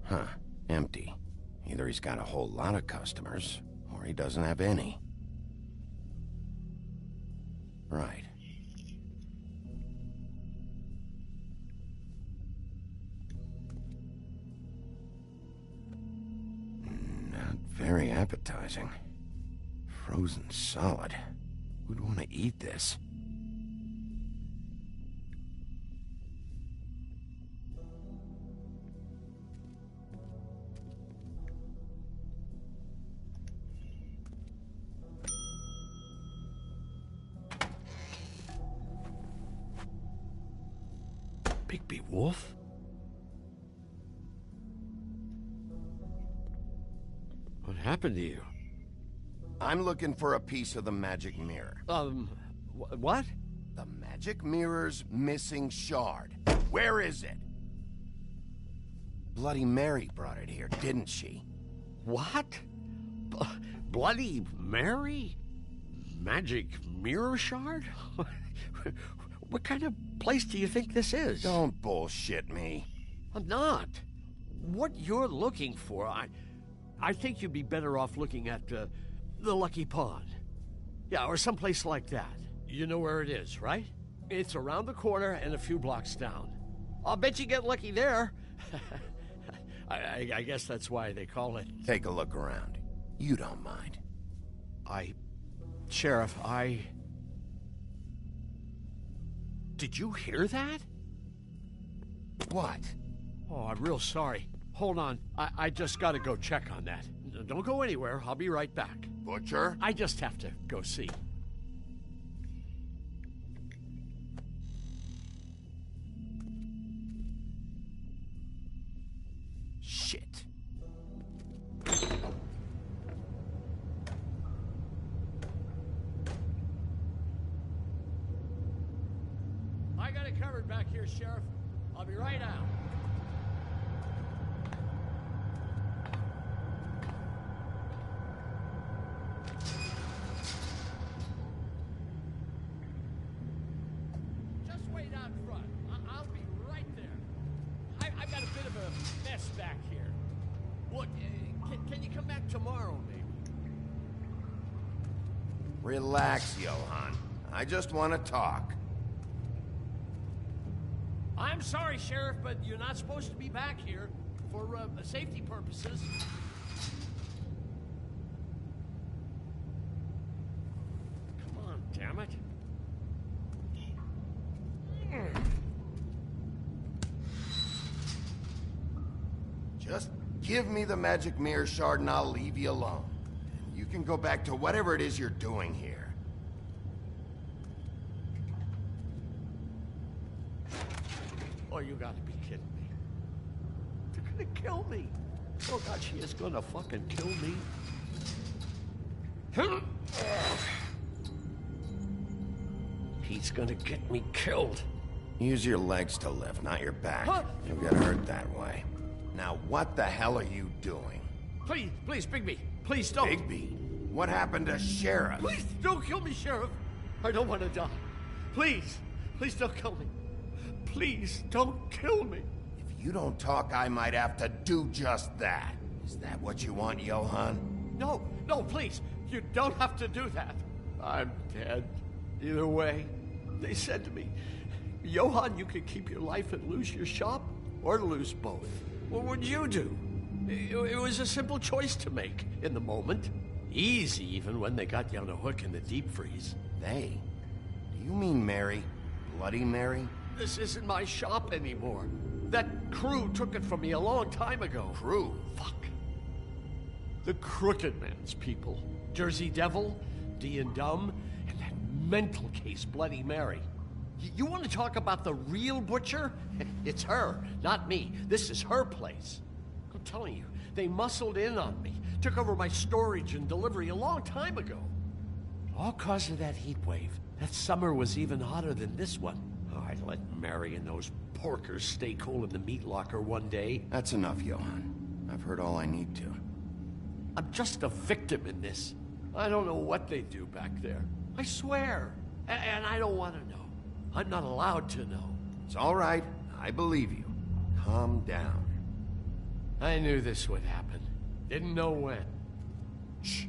Huh. Empty. Either he's got a whole lot of customers, or he doesn't have any. Right. Not very appetizing. Frozen solid. Who'd want to eat this? Wolf? What happened to you? I'm looking for a piece of the magic mirror. What? The magic mirror's missing shard. Where is it? Bloody Mary brought it here, didn't she? What? Bloody Mary? Magic mirror shard? What kind of place do you think this is? Don't bullshit me. I'm not. What you're looking for, I think you'd be better off looking at the Lucky Pond. Yeah, or someplace like that. You know where it is, right? It's around the corner and a few blocks down. I'll bet you get lucky there. I guess that's why they call it... Take a look around. You don't mind. Sheriff, Did you hear that? What? Oh, I'm real sorry. Hold on. I just gotta go check on that. Don't go anywhere. I'll be right back. Butcher? I just have to go see. Shit. I got it covered back here, Sheriff. I'll be right out. Just wait out front. I'll be right there. I've got a bit of a mess back here. Look, can you come back tomorrow, maybe? Relax, Johan. I just want to talk. I'm sorry, Sheriff, but you're not supposed to be back here for safety purposes. Come on, damn it. Just give me the magic mirror shard and I'll leave you alone. And you can go back to whatever it is you're doing here. Oh, you gotta be kidding me. They're gonna kill me. Oh, God, she is gonna fucking kill me. He's gonna get me killed. Use your legs to lift, not your back. Huh? You'll get hurt that way. Now, what the hell are you doing? Please, Bigby. Please don't. Bigby? What happened to Sheriff? Please don't kill me, Sheriff. I don't want to die. Please don't kill me. Please don't kill me. If you don't talk, I might have to do just that. Is that what you want, Johan? No, please. You don't have to do that. I'm dead. Either way, they said to me, Johan, you could keep your life and lose your shop, or lose both. What would you do? It was a simple choice to make in the moment. Easy, even when they got you on a hook in the deep freeze. They? Do you mean Mary? Bloody Mary? This isn't my shop anymore. That crew took it from me a long time ago. Crew? Fuck. The Crooked Man's people. Jersey Devil, D and Dumb, and that mental case, Bloody Mary. You want to talk about the real butcher? It's her, not me. This is her place. I'm telling you, they muscled in on me, took over my storage and delivery a long time ago. All cause of that heat wave. That summer was even hotter than this one. Oh, I let Mary and those porkers stay cool in the meat locker one day. That's enough, Johan. I've heard all I need to. I'm just a victim in this. I don't know what they do back there. I swear. And I don't want to know. I'm not allowed to know. It's all right. I believe you. Calm down. I knew this would happen. Didn't know when. Shh.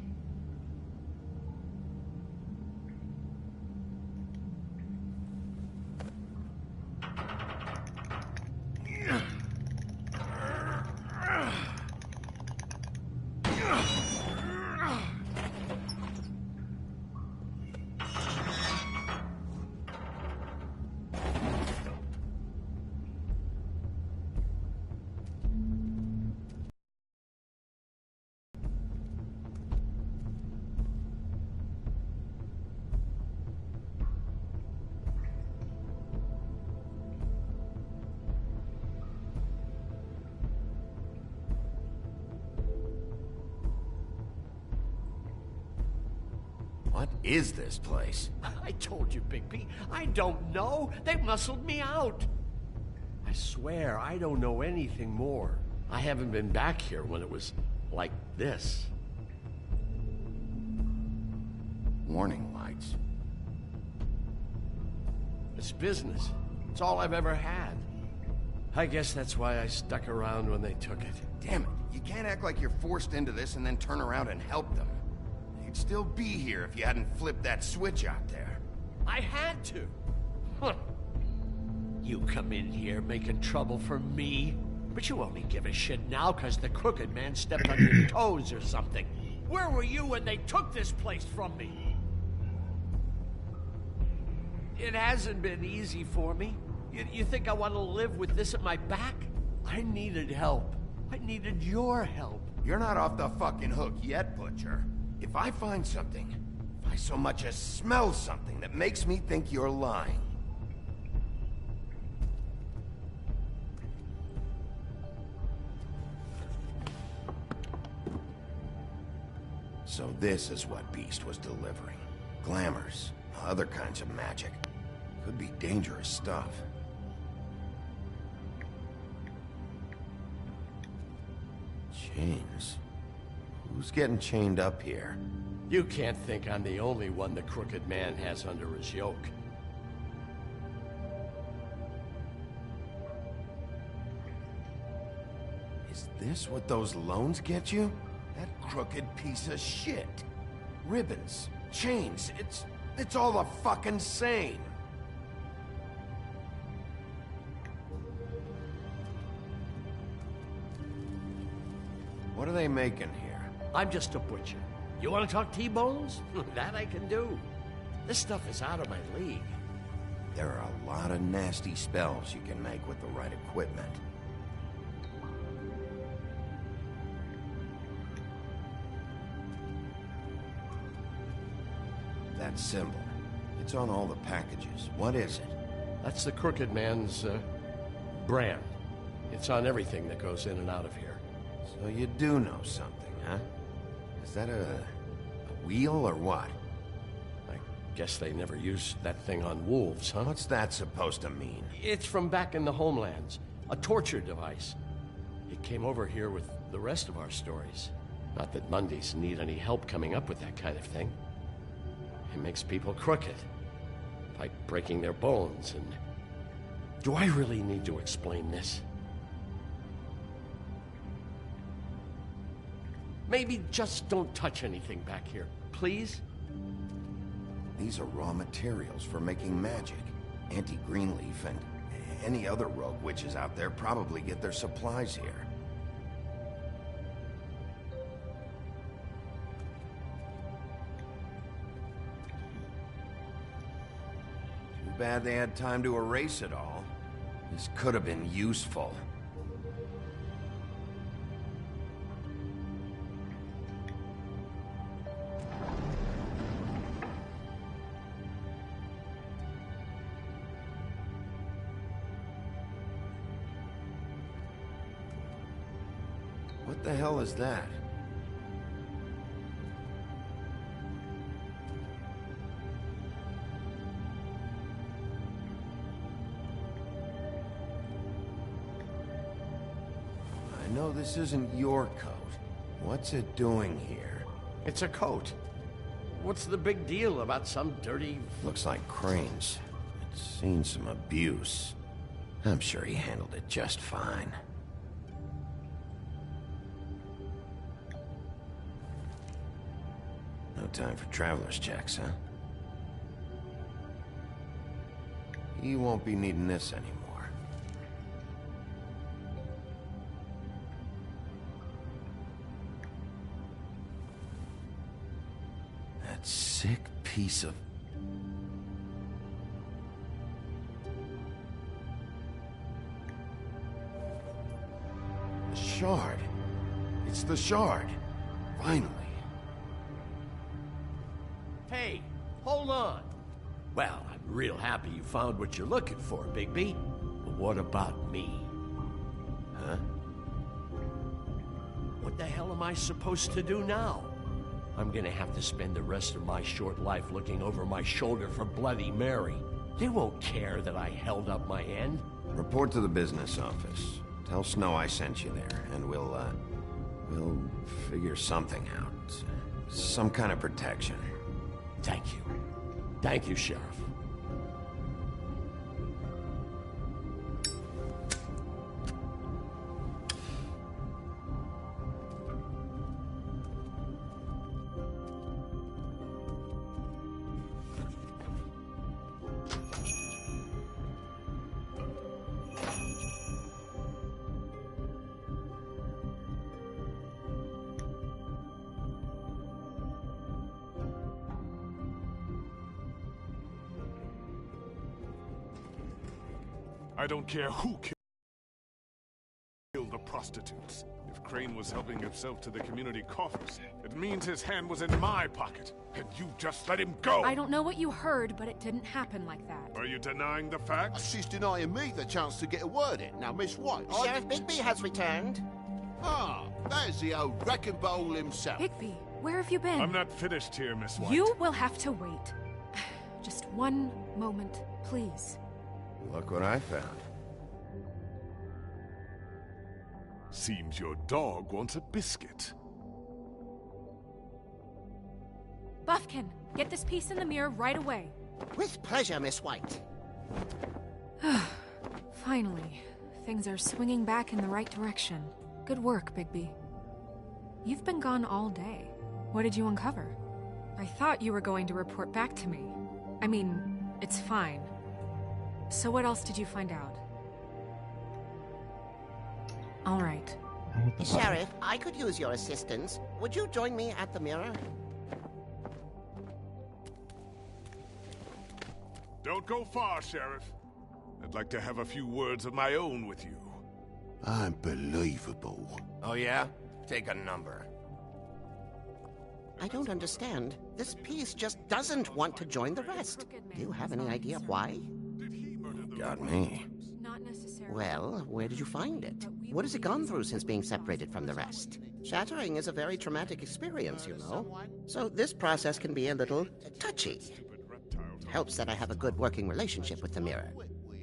What is this place? I told you, Bigby. I don't know. They muscled me out. I swear, I don't know anything more. I haven't been back here when it was like this. Warning lights. It's business. It's all I've ever had. I guess that's why I stuck around when they took it. Damn it. You can't act like you're forced into this and then turn around and help them. You'd still be here if you hadn't flipped that switch out there. I had to. Huh. You come in here making trouble for me, but you only give a shit now because the Crooked Man stepped on your toes or something. Where were you when they took this place from me? It hasn't been easy for me. You think I want to live with this at my back? I needed help. I needed your help. You're not off the fucking hook yet, Butcher. If I find something, if I so much as smell something that makes me think you're lying... So this is what Beast was delivering. Glamours, other kinds of magic. Could be dangerous stuff. Chains? Who's getting chained up here? You can't think I'm the only one the Crooked Man has under his yoke. Is this what those loans get you? That crooked piece of shit. Ribbons, chains, it's all the fucking same. What are they making here? I'm just a butcher. You want to talk T-bones? That I can do. This stuff is out of my league. There are a lot of nasty spells you can make with the right equipment. That symbol. It's on all the packages. What is it? That's the Crooked Man's, brand. It's on everything that goes in and out of here. So you do know something, huh? Is that a wheel or what? I guess they never used that thing on wolves, huh? What's that supposed to mean? It's from back in the homelands. A torture device. It came over here with the rest of our stories. Not that Mondays need any help coming up with that kind of thing. It makes people crooked. Like breaking their bones and... Do I really need to explain this? Maybe just don't touch anything back here, please? These are raw materials for making magic. Auntie Greenleaf and any other rogue witches out there probably get their supplies here. Too bad they had time to erase it all. This could have been useful. What the hell is that? I know this isn't your coat. What's it doing here? It's a coat. What's the big deal about some dirty... Looks like Crane's. It's seen some abuse. I'm sure he handled it just fine. No time for traveler's checks, huh? He won't be needing this anymore. That sick piece of... The shard. It's the shard. Finally. Hey, hold on. Well, I'm real happy you found what you're looking for, Bigby. But what about me? Huh? What the hell am I supposed to do now? I'm gonna have to spend the rest of my short life looking over my shoulder for Bloody Mary. They won't care that I held up my end. Report to the business office. Tell Snow I sent you there, and we'll figure something out. Some kind of protection. Thank you. Thank you, Sheriff. I don't care who killed the prostitutes. If Crane was helping himself to the community coffers, it means his hand was in my pocket, and you just let him go! I don't know what you heard, but it didn't happen like that. Are you denying the facts? She's denying me the chance to get a word in. Now, Miss White... Sheriff Bigby has returned. Ah, there's the old wrecking bowl himself. Bigby, where have you been? I'm not finished here, Miss White. You will have to wait. Just one moment, please. Look what I found. Seems your dog wants a biscuit. Buffkin, get this piece in the mirror right away. With pleasure, Miss White. Finally, things are swinging back in the right direction. Good work, Bigby. You've been gone all day. What did you uncover? I thought you were going to report back to me. I mean, it's fine. So what else did you find out? All right. Sheriff, I could use your assistance. Would you join me at the mirror? Don't go far, Sheriff. I'd like to have a few words of my own with you. Unbelievable. Oh yeah? Take a number. I don't understand. This piece just doesn't want to join the rest. Do you have any idea why? Got me. Not necessarily. Well, where did you find it? What has it gone through since being separated from the rest? Shattering is a very traumatic experience, you know. So this process can be a little touchy. It helps that I have a good working relationship with the mirror.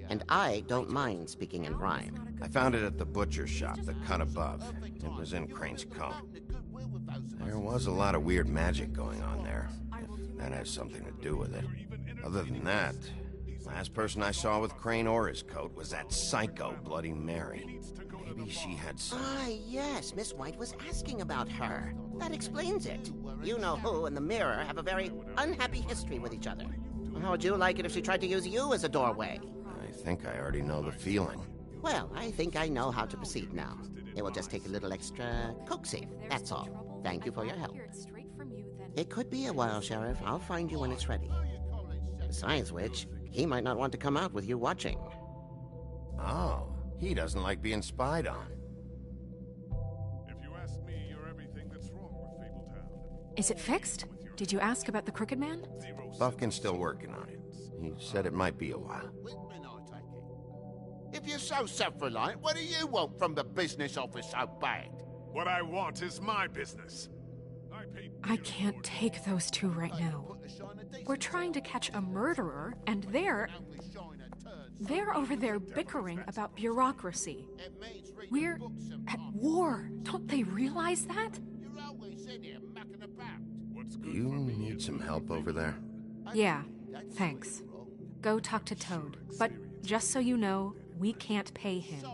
And I don't mind speaking in rhyme. I found it at the butcher shop, the cut above. It was in Crane's comb. There was a lot of weird magic going on there, if that has something to do with it. Other than that, last person I saw with Crane or his coat was that psycho Bloody Mary. Maybe she had some... Ah, yes, Miss White was asking about her. That explains it. You know who and the mirror have a very unhappy history with each other. How would you like it if she tried to use you as a doorway? I think I already know the feeling. Well, I think I know how to proceed now. It will just take a little extra coaxing, that's all. Thank you for your help. It could be a while, Sheriff. I'll find you when it's ready. Besides which, he might not want to come out with you watching. Oh, he doesn't like being spied on. If you ask me, you're everything that's wrong with Fabletown. Is it fixed? Did you ask about the Crooked Man? Buffkin's still working on it. He said it might be a while. If you're so self-reliant, what do you want from the business office so bad? What I want is my business. I can't take those two right now. We're trying to catch a murderer, and they're over there bickering about bureaucracy. We're at war. Don't they realize that? You need some help over there? Yeah, thanks. Go talk to Toad. But just so you know, we can't pay him.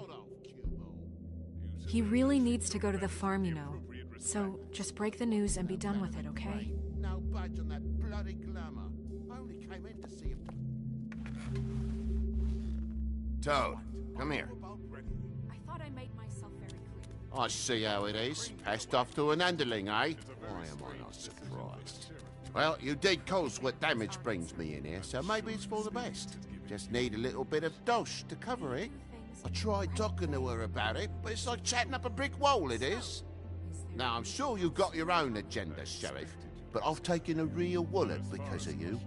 He really needs to go to the farm, you know. So just break the news and be done with it, okay? No budge on that bloody glamour. I only came in to see if... Toad, come here. I thought I made myself very clear. I see how it is. Passed off to an underling, eh? Why am I not surprised? Well, you did cause what damage brings me in here, so maybe it's for the best. Just need a little bit of dosh to cover it. I tried talking to her about it, but it's like chatting up a brick wall, it is. Now, I'm sure you've got your own agenda, Sheriff, but I've taken a real wallet because of you,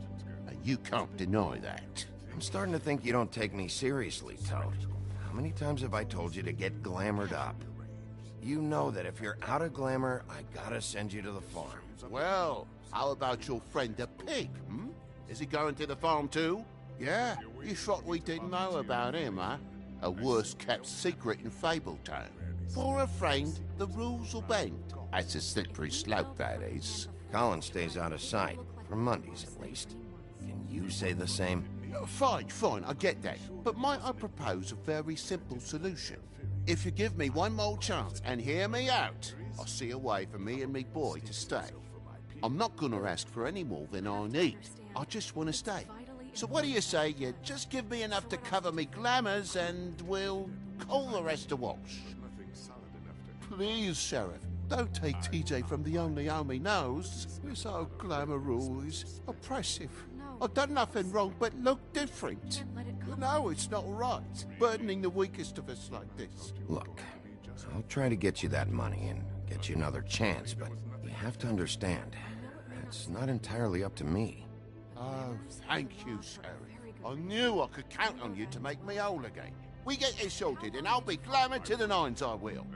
and you can't deny that. I'm starting to think you don't take me seriously, Toad. How many times have I told you to get glamored up? You know that if you're out of glamour, I gotta send you to the farm. Well, how about your friend the pig, hmm? Is he going to the farm too? Yeah? You thought we didn't know about him, huh? A worst-kept secret in Fabletown. For a friend, the rules will bend. That's a slippery slope, that is. Colin stays out of sight, for Mondays at least. Can you say the same? Fine, I get that. But might I propose a very simple solution? If you give me one more chance and hear me out, I'll see a way for me and me boy to stay. I'm not gonna ask for any more than I need. I just want to stay. So what do you say you just give me enough to cover me glamours and we'll call the rest a wash? Please, Sheriff, don't take TJ from the only home he knows. This old glamour rule is oppressive. I've done nothing wrong but look different. You know it's not right, burdening the weakest of us like this. Look, I'll try to get you that money and get you another chance, but you have to understand, it's not entirely up to me. Oh, thank you, Sheriff. I knew I could count on you to make me whole again. We get this sorted and I'll be glamour to the nines, I will.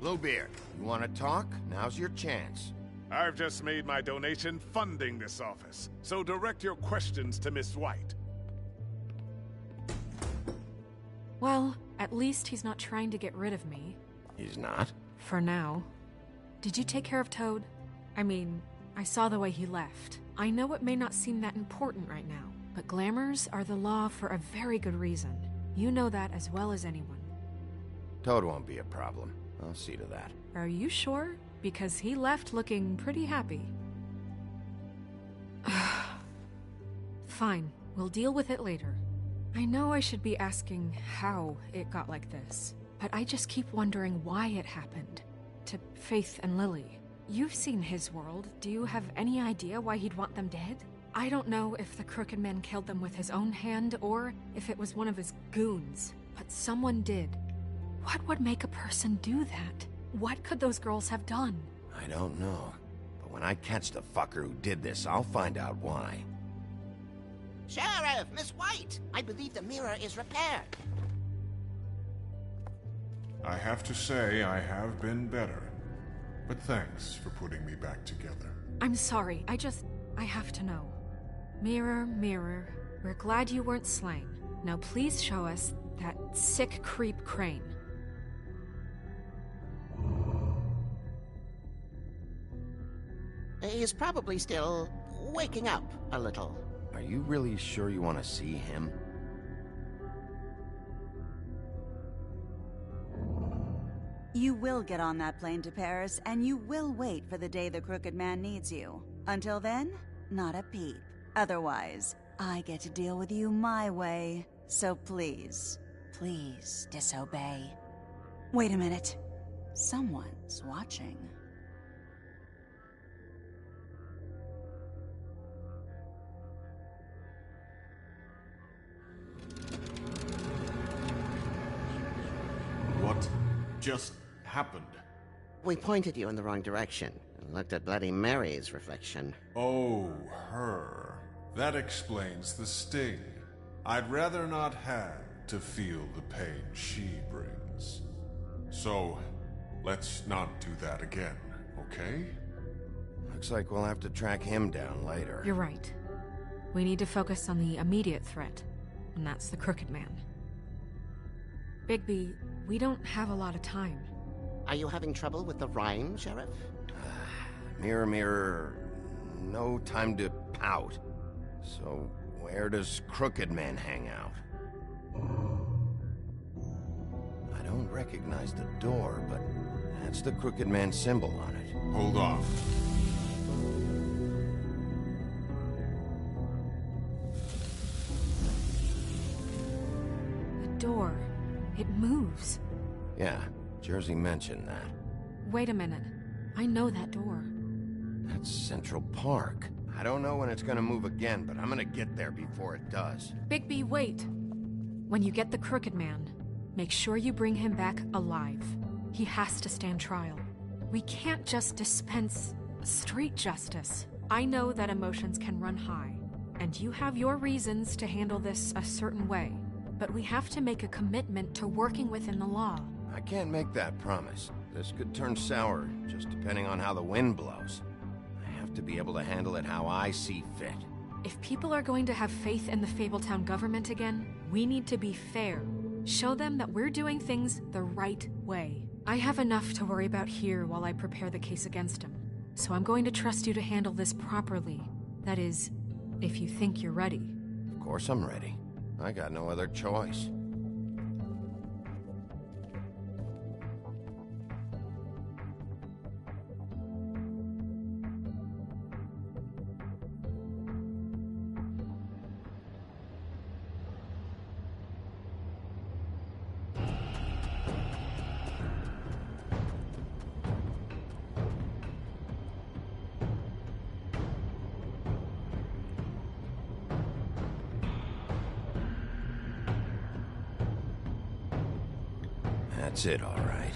Bluebeard, you want to talk? Now's your chance. I've just made my donation funding this office, so direct your questions to Miss White. Well, at least he's not trying to get rid of me. He's not? For now. Did you take care of Toad? I mean, I saw the way he left. I know it may not seem that important right now, but glamours are the law for a very good reason. You know that as well as anyone. Toad won't be a problem. I'll see to that. Are you sure? Because he left looking pretty happy. Fine, we'll deal with it later. I know I should be asking how it got like this, but I just keep wondering why it happened. To Faith and Lily. You've seen his world. Do you have any idea why he'd want them dead? I don't know if the Crooked Man killed them with his own hand or if it was one of his goons, but someone did. What would make a person do that? What could those girls have done? I don't know. But when I catch the fucker who did this, I'll find out why. Sheriff, Miss White! I believe the mirror is repaired. I have to say I have been better. But thanks for putting me back together. I'm sorry, I have to know. Mirror, mirror, we're glad you weren't slain. Now please show us that sick creep Crane. He's probably still waking up a little. Are you really sure you want to see him? You will get on that plane to Paris, and you will wait for the day the Crooked Man needs you. Until then, not a peep. Otherwise, I get to deal with you my way. So please, please disobey. Wait a minute. Someone's watching. What just happened? We pointed you in the wrong direction and looked at Bloody Mary's reflection. Oh, her. That explains the sting. I'd rather not have to feel the pain she brings. So, let's not do that again, okay? Looks like we'll have to track him down later. You're right. We need to focus on the immediate threat, and that's the Crooked Man. Bigby, we don't have a lot of time. Are you having trouble with the rhyme, Sheriff? Mirror, mirror, no time to pout. So, where does Crooked Man hang out? I don't recognize the door, but that's the Crooked Man symbol on it. Hold on. The door. It moves. Yeah, Jersey mentioned that. Wait a minute. I know that door. That's Central Park. I don't know when it's gonna move again, but I'm gonna get there before it does. Bigby, wait. When you get the Crooked Man, make sure you bring him back alive. He has to stand trial. We can't just dispense street justice. I know that emotions can run high, and you have your reasons to handle this a certain way, but we have to make a commitment to working within the law. I can't make that promise. This could turn sour, just depending on how the wind blows. I have to be able to handle it how I see fit. If people are going to have faith in the Fabletown government again, we need to be fair. Show them that we're doing things the right way. I have enough to worry about here while I prepare the case against him. So I'm going to trust you to handle this properly. That is, if you think you're ready. Of course I'm ready. I got no other choice. That's it, all right.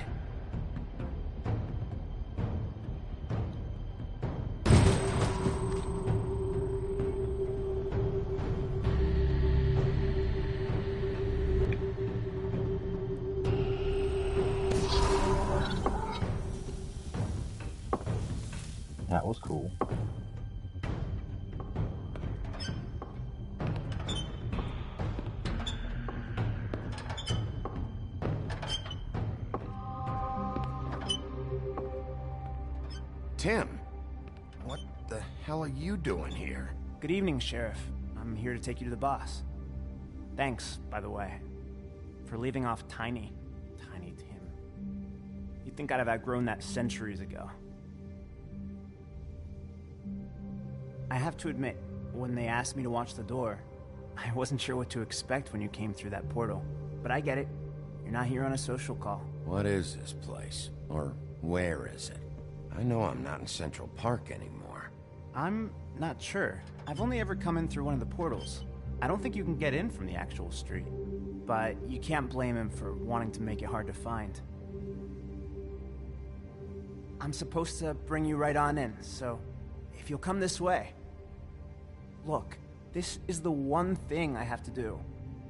That was cool. Tim, what the hell are you doing here? Good evening, Sheriff. I'm here to take you to the boss. Thanks, by the way, for leaving off Tiny Tim. You'd think I'd have outgrown that centuries ago. I have to admit, when they asked me to watch the door, I wasn't sure what to expect when you came through that portal. But I get it. You're not here on a social call. What is this place? Or where is it? I know I'm not in Central Park anymore. I'm not sure. I've only ever come in through one of the portals. I don't think you can get in from the actual street. But you can't blame him for wanting to make it hard to find. I'm supposed to bring you right on in, so if you'll come this way. Look, this is the one thing I have to do.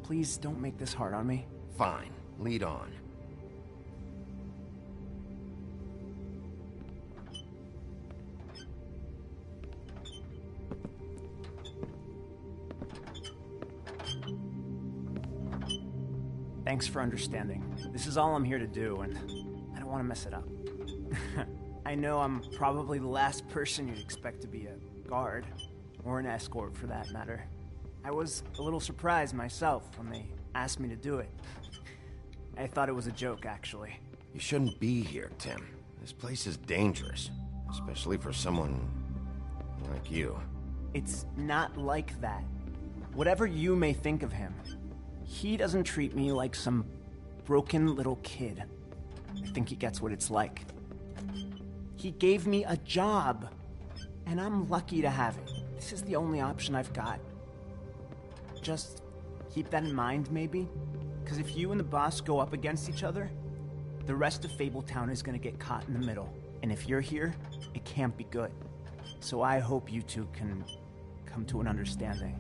Please don't make this hard on me. Fine, lead on. Thanks for understanding. This is all I'm here to do, and I don't want to mess it up. I know I'm probably the last person you'd expect to be a guard, or an escort for that matter. I was a little surprised myself when they asked me to do it. I thought it was a joke, actually. You shouldn't be here, Tim. This place is dangerous, especially for someone like you. It's not like that. Whatever you may think of him, he doesn't treat me like some broken little kid. I think he gets what it's like. He gave me a job, and I'm lucky to have it. This is the only option I've got. Just keep that in mind, maybe? Because if you and the boss go up against each other, the rest of Fabletown is going to get caught in the middle. And if you're here, it can't be good. So I hope you two can come to an understanding.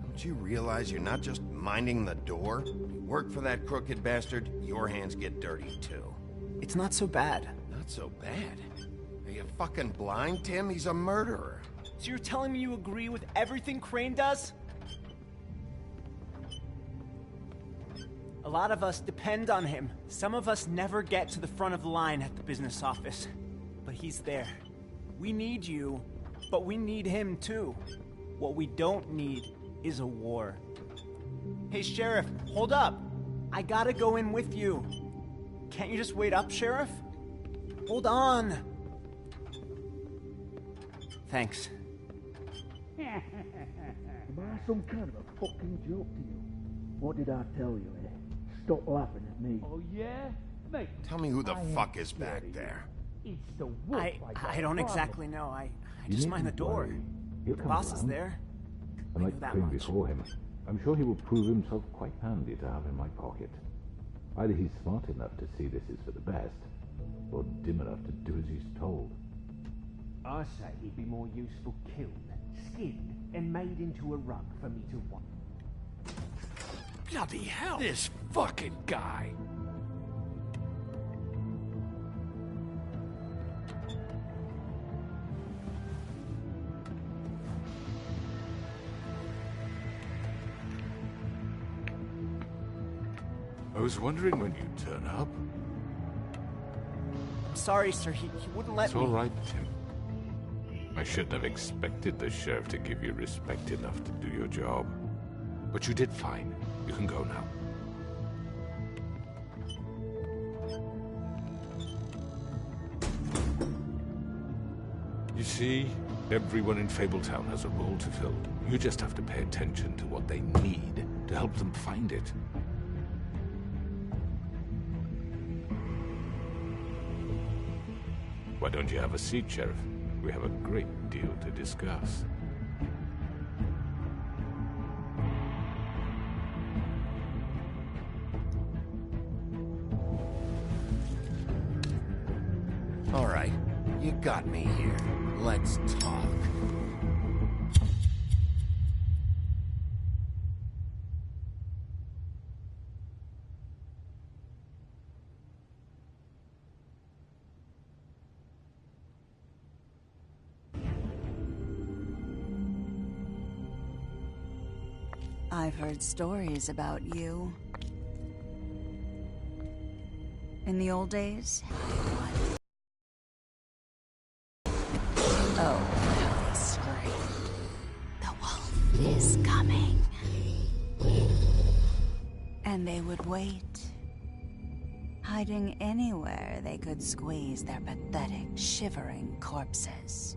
Don't you realize you're not just minding the door? You work for that crooked bastard, your hands get dirty too. It's not so bad. Not so bad? Are you fucking blind, Tim? He's a murderer. So you're telling me you agree with everything Crane does? A lot of us depend on him. Some of us never get to the front of the line at the business office. But he's there. We need you, but we need him too. What we don't need is a war. Hey, Sheriff, hold up. I gotta go in with you. Can't you just wait up, Sheriff? Hold on. Thanks. Am I some kind of a fucking joke to you? What did I tell you, eh? Stop laughing at me. Oh, yeah? Mate, tell me who the fuck is back there. It's the wolf I don't exactly know. I just mind the door. The boss is there. Unlike Crane before him, I'm sure he will prove himself quite handy to have in my pocket. Either he's smart enough to see this is for the best, or dim enough to do as he's told. I say he'd be more useful killed, skinned, and made into a rug for me to want. Bloody hell! This fucking guy! I was wondering when you'd turn up. I'm sorry, sir. He wouldn't let It's me. all right, Tim. I shouldn't have expected the sheriff to give you respect enough to do your job. But you did fine. You can go now. You see, everyone in Fabletown has a role to fill. You just have to pay attention to what they need to help them find it. Why don't you have a seat, Sheriff? We have a great deal to discuss. All right, you got me here. Let's talk. I've heard stories about you. In the old days? Oh, holy sorry. The wolf is coming. And they would wait, hiding anywhere they could squeeze their pathetic, shivering corpses.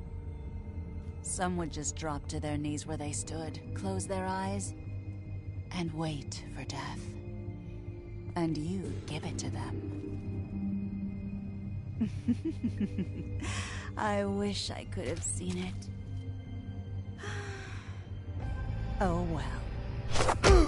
Some would just drop to their knees where they stood, close their eyes, and wait for death. And you'd give it to them. I wish I could have seen it. Oh well.